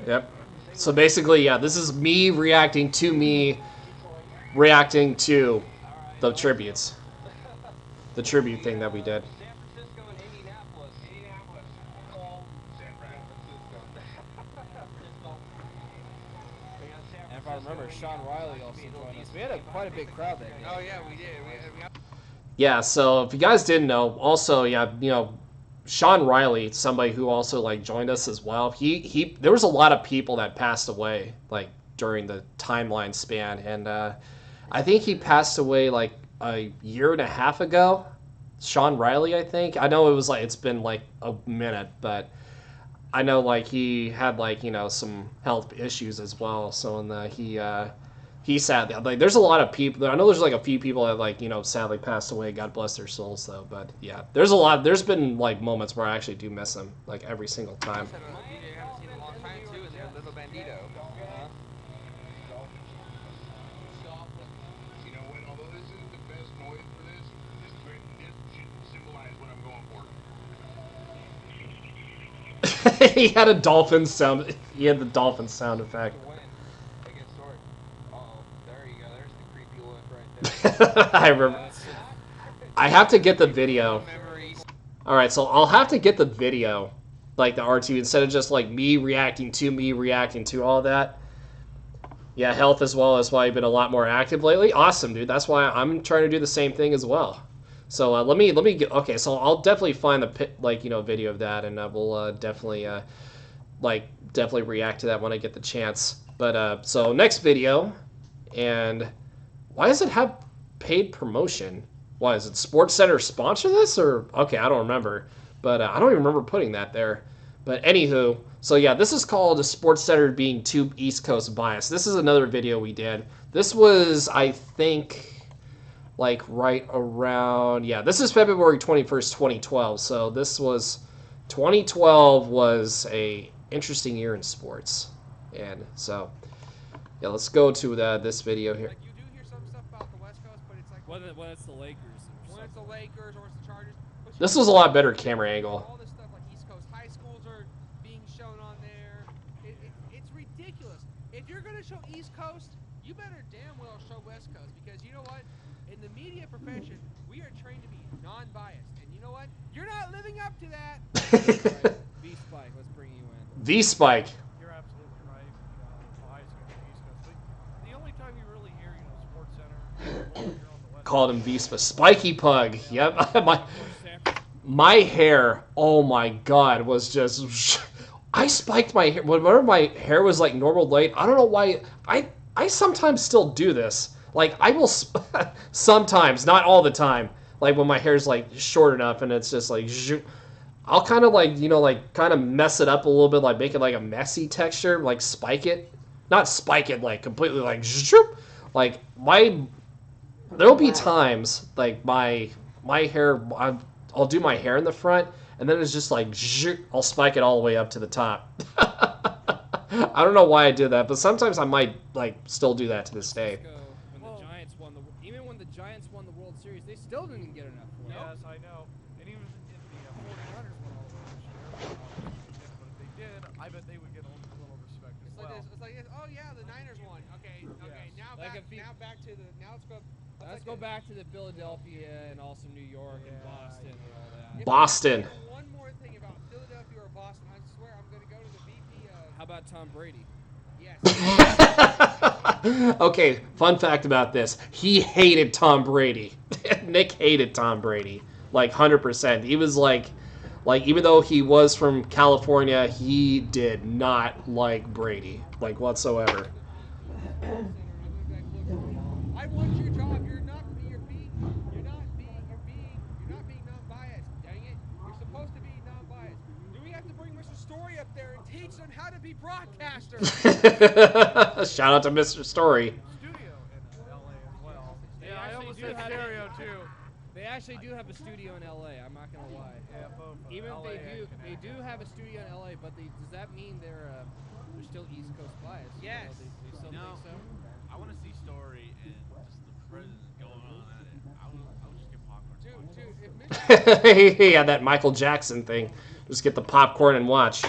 Yep. So basically, yeah, this is me reacting to the tributes. The tribute thing that we did. San Francisco and Indianapolis. And if I remember, Sean Riley also joined us. We had quite a big crowd that day. Oh yeah, we did. Yeah, so if you guys didn't know, also, yeah, Sean Riley, somebody who also like joined us as well. There was a lot of people that passed away like during the timeline span, and I think he passed away like a year and a half ago. Sean Riley, I think. I know it's been like a minute, but I know like he had like some health issues as well. So he sadly, like, there's a lot of people. I know there's like a few people that like sadly passed away. God bless their souls though. But yeah, there's a lot. There's been like moments where I actually do miss him like every single time. He had a dolphin sound. He had the dolphin sound effect. I remember. I have to get the video. Alright, so I'll have to get the video, like the R2, instead of just like me reacting to all that. Yeah, health as well. That's why I've been a lot more active lately. Awesome, dude. That's why I'm trying to do the same thing as well. So let me get, okay, so I'll definitely find the video of that, and we'll definitely react to that when I get the chance. But so next video, and why does it have paid promotion? Why is it SportsCenter sponsor this, or okay, I don't remember, but I don't even remember putting that there. But anywho, so yeah, this is called SportsCenter being too East Coast biased. This is another video we did. This was, I think, like right around, yeah, this is February 21st, 2012. So this was, 2012 was a interesting year in sports. And so, yeah, let's go to this video here. Like, you do hear some stuff about the West Coast, but it's like when it's the Lakers. When it's the Lakers or it's the Chargers. This was a lot better camera angle. All this stuff like East Coast high schools are being shown on there. It's ridiculous. If you're gonna show East Coast, you better damn well show West Coast, because you know what? In the media profession, we are trained to be non-biased, and you know what? You're not living up to that. V-Spike, let's bring you in. V-Spike. You're absolutely right. The high time you really hear, you know, Sports Center, here on the West Called him Vespa. Spiky Pug. Yep. my hair, oh my god, was just... I spiked my hair. Whenever my hair was like normal length, I don't know why. I sometimes still do this. Like, I will... sometimes, not all the time. Like, when my hair's like short enough and it's just like... I'll kind of like, you know, like kind of mess it up a little bit, like make it like a messy texture, like spike it. Not spike it like completely like, like there'll be times like my hair, I'll do my hair in the front and then it's just like, I'll spike it all the way up to the top. I don't know why I did that, but sometimes I might like still do that to this day. When the Giants won even when the Giants won the World Series, they still didn't get enough for it. Yes, I know. And even if the 49ers won all the way this year, but if they did, I bet they would get a little respect as well. It's like this. Oh yeah, the Niners won. Okay. Now let's go back to the Philadelphia and also New York and Boston and all that. Boston. One more thing about Philadelphia or Boston, I swear I'm going to go to the VP of... How about Tom Brady? Yes. Okay, fun fact about this. He hated Tom Brady. Nick hated Tom Brady. Like 100%. He was like even though he was from California, he did not like Brady, like whatsoever. I want your job. You're not being non-biased. Dang it! You're supposed to be non-biased. Do we have to bring Mr. Story up there and teach them how to be broadcasters? Shout out to Mr. Story. Studio in LA as well. Yeah, I almost said stereo too. They actually do have a studio in LA. I'm not gonna lie. Yeah, both. Even if they do have a studio in LA, but does that mean they're still East Coast biased? Yes. You know, they still think so. I want to see Story and just the president going on at it. I would just get popcorn. Dude, if Yeah, that Michael Jackson thing. Just get the popcorn and watch.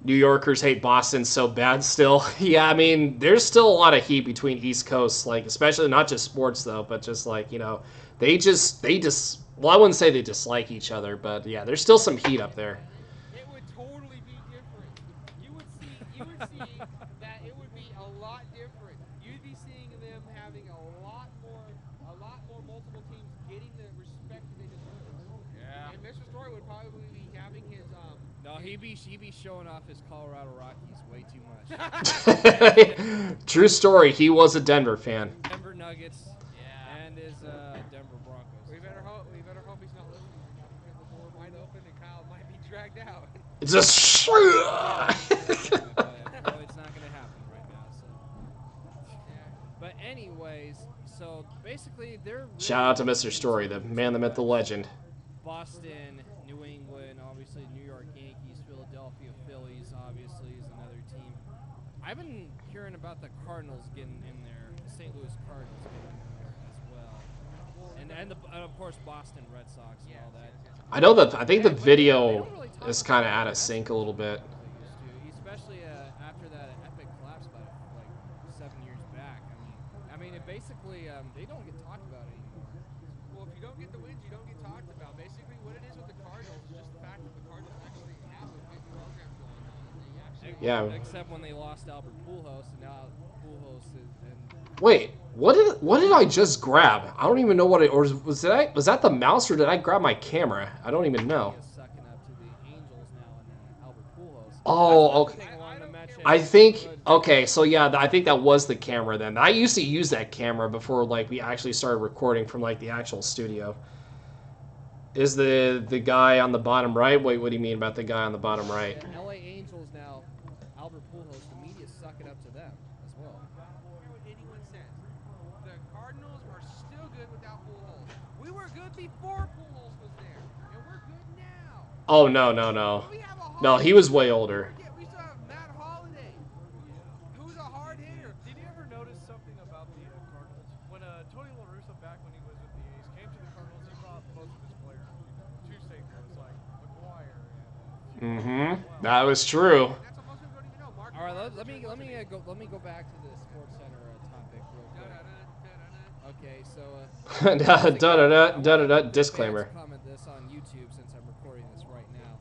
New Yorkers hate Boston so bad still. Yeah, I mean, there's still a lot of heat between East Coast, like, especially not just sports, though, but just, like, you know, they just, well, I wouldn't say they dislike each other, but, yeah, there's still some heat up there. it would totally be different. You would see that it would be a lot different. You'd be seeing them having a lot more multiple teams getting the respect that they deserve. Yeah. And Mr. Story would probably be having his No, he'd be showing off his Colorado Rockies way too much. True story. He was a Denver fan. Denver Nuggets. And his Denver Broncos. We better hope he's not listening because the door might open and Kyle might be dragged out. It's just. Well, it's not gonna happen right now. So. But anyways, so basically they're. Really Shout out to Mr. Story, the man, the myth, the legend. Boston, New England, obviously New York Yankees, Philadelphia Phillies, obviously is another team. I've been hearing about the Cardinals getting in there, the St. Louis Cardinals getting in there as well, and of course Boston Red Sox and all that. I know that. I think the video is kind of out of sync a little bit. Especially after that epic collapse by like 7 years back. I mean, it basically they don't get talked about anymore. Well, if you don't get the wins, you don't get talked about. Basically, what it is with the Cardinals is just the fact that the Cardinals actually have a big program going on. And they actually Except when they lost Albert Pujols, and now Pujols and. Wait, what did I just grab? I don't even know what it, or was that the mouse, or did I grab my camera? I don't even know. Oh, okay. I think, okay, so yeah, I think that was the camera then. I used to use that camera before, like, we actually started recording from, like, the actual studio. Is the guy on the bottom right? Wait, what do you mean about the guy on the bottom right? The LA Angels now, Albert Pujols, the media's sucking up to them as well. I don't care what anyone says. The Cardinals are still good without Pujols. We were good before Pujols was there, and we're good now. Oh, no. No, he was way older. We still have Matt Holliday, who's a hard hitter. Did you ever notice something about the Cardinals? When Tony La Russa, back when he was with the A's, came to the Cardinals, he brought most of his players to St. Louis, like McGuire and. That was true. All right, let me go back to the Sports Center topic real quick. Okay, so. Disclaimer. Comment this on YouTube since I'm recording this right now.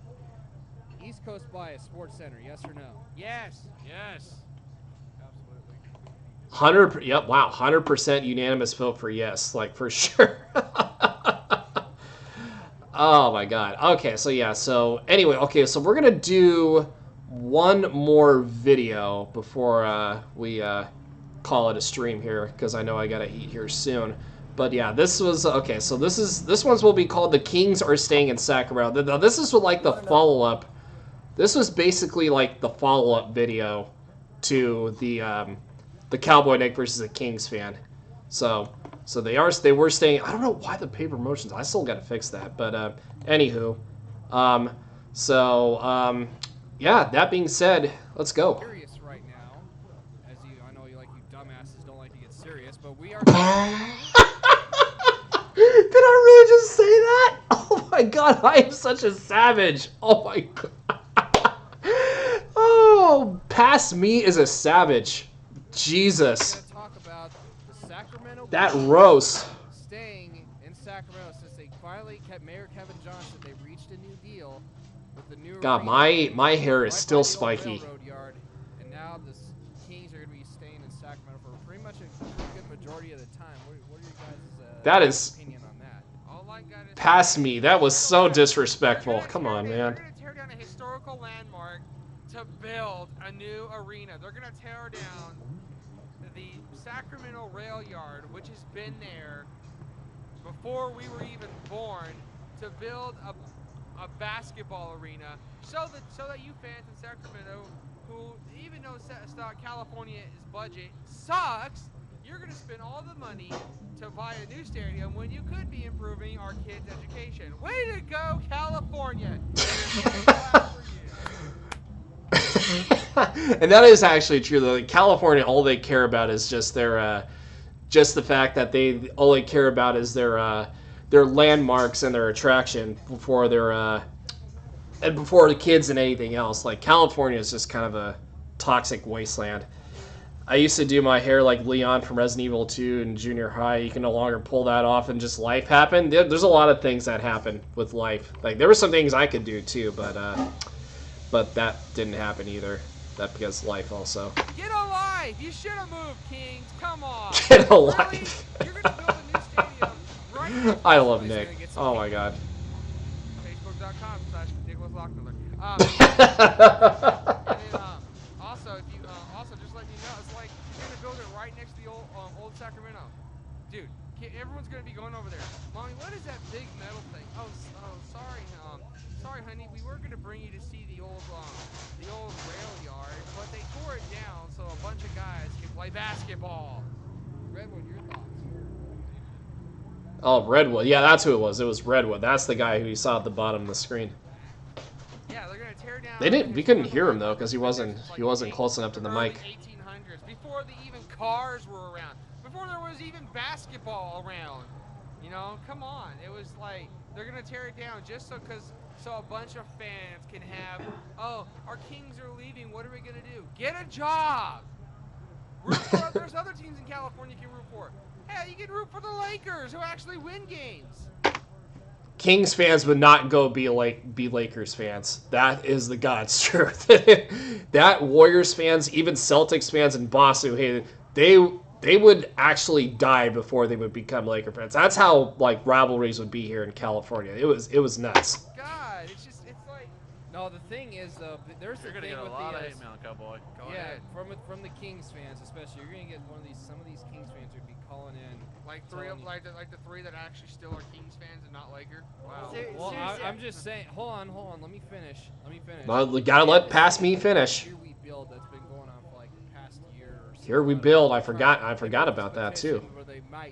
East Coast bias, Sports Center, yes or no? Yes. Absolutely. Yep, wow, 100% unanimous vote for yes, like for sure. Oh my god. Okay, so yeah, so anyway, okay, so we're gonna do one more video before we call it a stream here, because I know I gotta eat here soon. But yeah, this was okay. So this one's will be called "The Kings Are Staying in Sacramento." Now this is like the follow-up. This was basically like the follow-up video to the Cowboy Nick versus the Kings fan. So they were staying. I don't know why the paper motions. I still got to fix that. But anywho, yeah. That being said, let's go. Serious right now, as I know you dumbasses don't like to get serious, but we are. Did I really just say that? Oh my god, I am such a savage. Oh my god. Oh, past me is a savage. Jesus. Talk about the Sacramento that roast. Staying in Sacramento since they finally kept Mayor Kevin Johnson. They reached a new deal with the new. God, my hair is still spiky. Yard, and now the Kings are going to be staying in Sacramento for pretty much a good majority of the time. What are you guys' opinion on that? Past me. That was so disrespectful. Come on, man. They're going to tear down a historical landmark to build a new arena. They're going to tear down the Sacramento Rail Yard, which has been there before we were even born, to build a basketball arena so that you fans in Sacramento, who even though California's budget sucks, you're going to spend all the money to buy a new stadium when you could be improving our kids' education. Way to go, California! And that is actually true, though. In California, all they care about is just their, just the fact that all they care about is their landmarks and their attraction before and before the kids and anything else. Like, California is just kind of a toxic wasteland. I used to do my hair like Leon from Resident Evil 2 in junior high. You can no longer pull that off, and just life happened. There's a lot of things that happen with life. Like, there were some things I could do too, but that didn't happen either. That because life also. Get a life! You should have moved, Kings. Come on. Get a life. You're gonna build a new stadium right. I love Nick. Oh my god. Facebook.com/NicholasLockmiller. Also, if you also just let you know, it's like you're gonna build it right next to the old Sacramento. Dude, everyone's gonna be going over there. Mommy, what is that big metal thing? Oh, sorry, honey. We were gonna bring you to see the old rail yard, but they tore it down so a bunch of guys can play basketball. Redwood, your thoughts? Oh, Redwood. Yeah, that's who it was. It was Redwood. That's the guy who you saw at the bottom of the screen. Yeah, they're gonna tear down. We couldn't hear him though because he wasn't close enough to the mic. 1800s, before even cars were around, before there was even basketball around. You know, come on. It was like they're gonna tear it down just so a bunch of fans can have. Oh, our Kings are leaving. What are we gonna do? Get a job. Root for there's other teams in California you can root for. Hell, you can root for the Lakers who actually win games. Kings fans would not go be Lakers fans. That is the God's truth. That Warriors fans, even Celtics fans in Boston who hated, they would actually die before they would become Laker fans. That's how like rivalries would be here in California. It was nuts. God, it's like. No, the thing is though, there's You're the gonna thing get a with lot the of hate mail, Cowboy. Go yeah, ahead. from the Kings fans especially, you're gonna get some of these Kings fans would be calling in. Like the three that actually still are Kings fans and not Laker. Wow. Well, I'm just saying. Hold on. Let me finish. Well, we gotta let past me finish. Here we build that's been going on for like the past year or so. Here we build. I forgot about that too. Where they try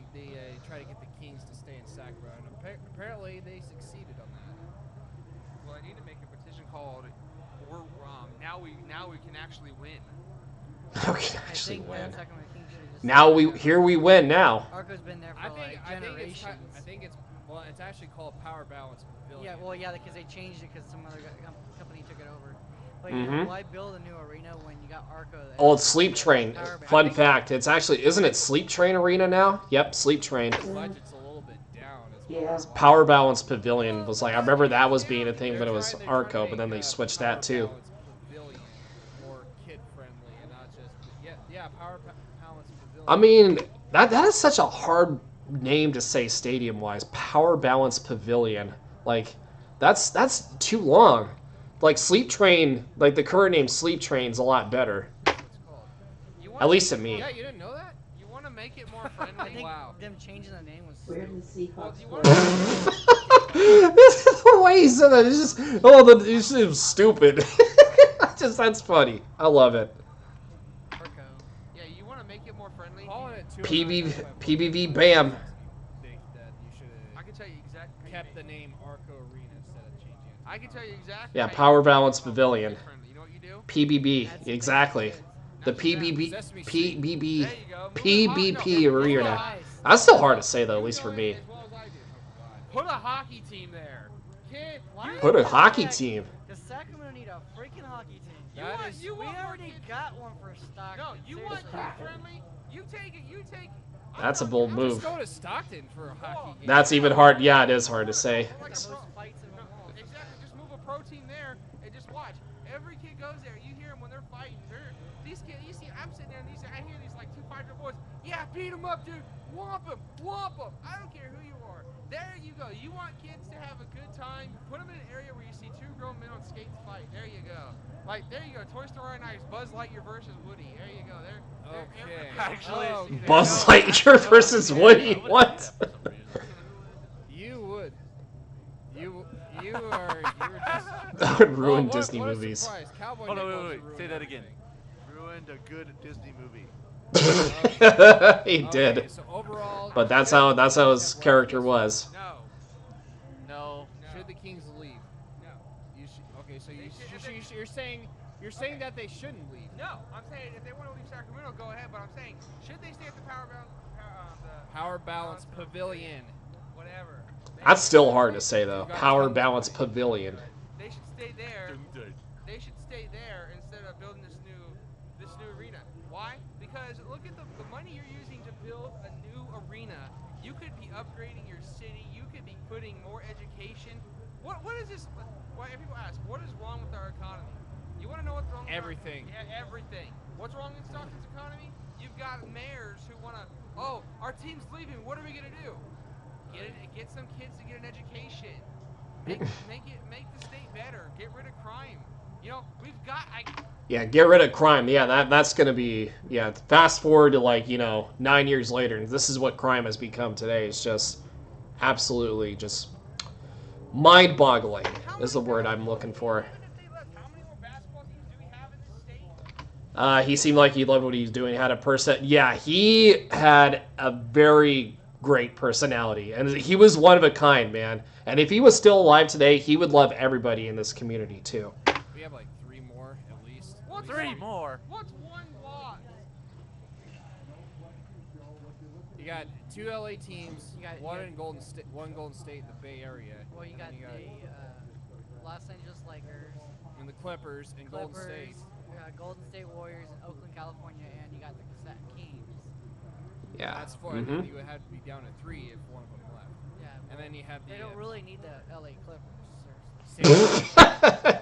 to get the Kings to stay in Sacramento. And apparently they succeeded on that. Well, I need to make a petition called now we can actually win. We can actually win. Now we win now. Arco's been there for generations. I think it's actually called Power Balance Pavilion. Yeah, well, yeah, because they changed it because some other company took it over. But you know, why build a new arena when you got Arco? Oh, it's Sleep Train. Fun fact, it's actually, isn't it Sleep Train Arena now? Yep, Sleep Train. The budget's a little bit down. Yeah. Power Balance Pavilion was like, I remember that was being a thing, but it was Arco, but then they switched that too. Pavilion more kid friendly and not Yeah, Power Balance Pavilion. I mean, that is such a hard name to say stadium-wise. Power Balance Pavilion. Like, that's too long. Like, Sleep Train, like the current name Sleep Train's a lot better. At least to me. Yeah, you didn't know that? You want to make it more friendly? I think Wow. them changing the name was Where stupid. the Seahawks Well, This is the way he said that. It's just, it's just stupid. That's funny. I love it. Yeah, you want to make it more friendly? Calling it PBV Bam. I can tell you exactly. Kept the name Arco Arena instead of changing it. I can tell you exactly. Yeah, Power Balance Pavilion. You know what you do? PBB, exactly. The PBP Arena. That's still hard to say though, at least for me. Put a hockey team there. Kid, Put a hockey team. Does Sacramento need a freaking hockey team? You we want already got one for Stockton. No, you want kid friendly? You take it. That's a bold move. Just go to Stockton for a hockey game. That's even hard. Yeah, it is hard to say. Exactly. Just move a pro team there and just watch. Every kid goes there. You hear them when they're fighting. These kids. You see, I'm sitting there and I hear these like 2 5-year-old boys. Yeah, beat them up, dude. Whomp them. I don't care who you are. There you go. You want kids to have a good time. Put them in an area where you see 2 grown men on skates fight. There you go. Like, there you go. Toy Story on Ice. Buzz Lightyear versus Woody. There you go. Okay. Actually, Buzz Lightyear versus Woody. What? You would. You were just. That would ruin Disney movies. Cowboy Hold on, wait. Say that again. Ruined a good Disney movie. He did. So overall, But that's how his character was. No. Should the Kings leave? No. You should. Okay, so you're saying that they shouldn't leave. No, I'm saying if they want to leave Sacramento, go ahead. But I'm saying, should they stay at the Power Balance Pavilion? Whatever. That's still hard to say though. Power Balance Pavilion. They should stay there. They should stay there instead of building this new arena. Why? Because look at the money you're using to build a new arena. You could be upgrading your city. You could be putting more education. What is this? Why people ask, what is wrong with our economy? You want to know what's wrong with everything? Everything. What's wrong in Stockton's economy? You've got mayors who want to, our team's leaving. What are we gonna do? Get some kids to get an education. Make the state better. Get rid of crime. You know, we've got. Yeah, get rid of crime. Yeah, that's gonna be. Yeah, fast forward to 9 years later, and this is what crime has become today. It's just absolutely just mind-boggling is the word I'm looking for. He seemed like he loved what he was doing. Had a person. Yeah, he had a very great personality, and he was one of a kind, man. And if he was still alive today, he would love everybody in this community too. We have like 3 more at least. What's 3 more? What's one block? You got 2 LA teams. One in Golden State in the Bay Area. Well, you got the Los Angeles Lakers. And the Clippers in Golden State. Golden State Warriors in Oakland, California, and you got the Cassette Kings. Yeah. That's 4. And then you would have to be down to 3 if one of them left. Yeah. And then you have the. They don't really need the LA Clippers.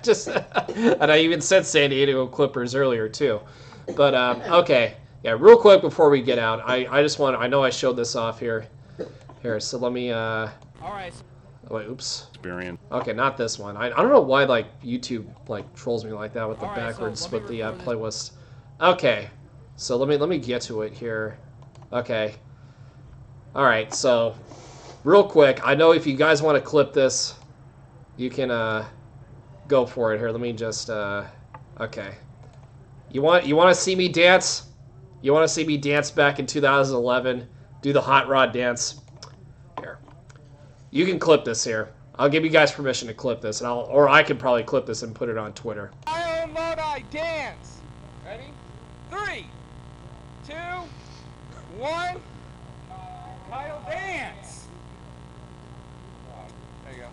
Just, and I even said San Diego Clippers earlier too. But okay, yeah. Real quick before we get out, I just want. I know I showed this off here. Here, so let me. All right. Wait, oops. Experience. Okay, not this one. I don't know why YouTube trolls me like that with the backwards so with the playlist. Okay, so let me get to it here. Okay. All right, so real quick, I know if you guys want to clip this, you can go for it here. Let me just okay. You want to see me dance? You want to see me dance back in 2011? Do the hot rod dance. Here. You can clip this here. I'll give you guys permission to clip this, and I could probably clip this and put it on Twitter. I own Lodi, dance. Ready? 3, 2, 1. Title dance. There you go.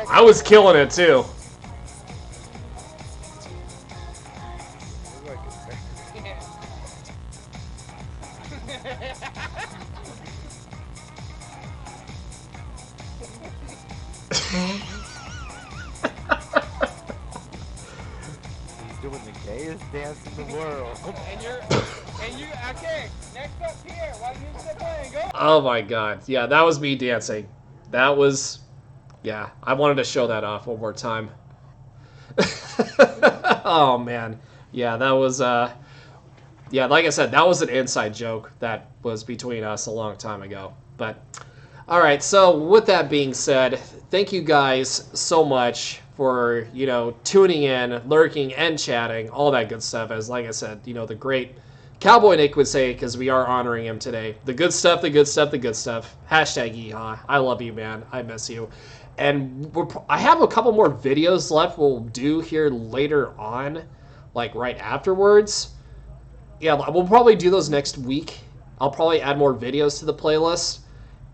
I was killing it too. doing the gayest dance in the world. Okay, next up here, while the music's playing, go. Oh my god. Yeah, that was me dancing. That was, yeah, I wanted to show that off one more time. Oh man. Yeah, that was, yeah, like I said, that was an inside joke that was between us a long time ago. But, alright, so with that being said, thank you guys so much for, you know, tuning in, lurking, and chatting, all that good stuff. As, like I said, you know, the great Cowboy Nick would say, because we are honoring him today. The good stuff, the good stuff, the good stuff. Hashtag yeehaw. I love you, man. I miss you. And I have a couple more videos left we'll do here later on, like right afterwards. Yeah, we'll probably do those next week. I'll probably add more videos to the playlist.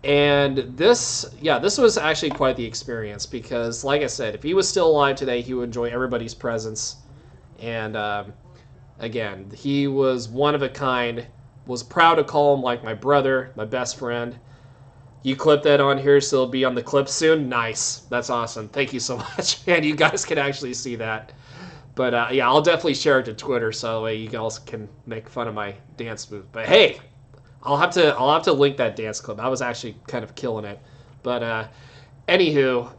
And this, yeah, this was actually quite the experience because, like I said, if he was still alive today, he would enjoy everybody's presence. And, again, he was one of a kind. Was proud to call him like my brother, my best friend. You clip that on here, so it'll be on the clip soon. Nice. That's awesome. Thank you so much. And you guys can actually see that. But, yeah, I'll definitely share it to Twitter so that way you guys can make fun of my dance move. But, hey, I'll have to link that dance clip. I was actually kind of killing it. But, anywho,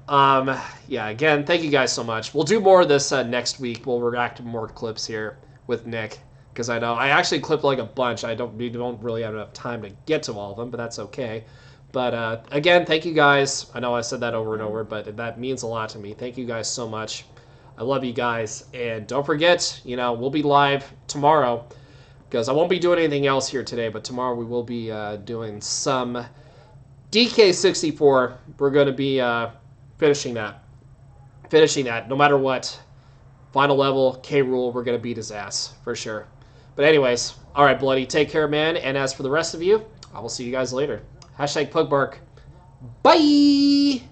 yeah, again, thank you guys so much. We'll do more of this next week. We'll react to more clips here with Nick. Because I know I actually clipped like a bunch. We don't really have enough time to get to all of them, but that's okay. But, again, thank you guys. I know I said that over and over, but that means a lot to me. Thank you guys so much. I love you guys. And don't forget, you know, we'll be live tomorrow. Because I won't be doing anything else here today, but tomorrow we will be doing some DK64. We're going to be finishing that. No matter what. Final level, K-Rule, we're going to beat his ass, for sure. But anyways, all right, Bloody, take care, man. And as for the rest of you, I will see you guys later. Hashtag Pugbark. Bye!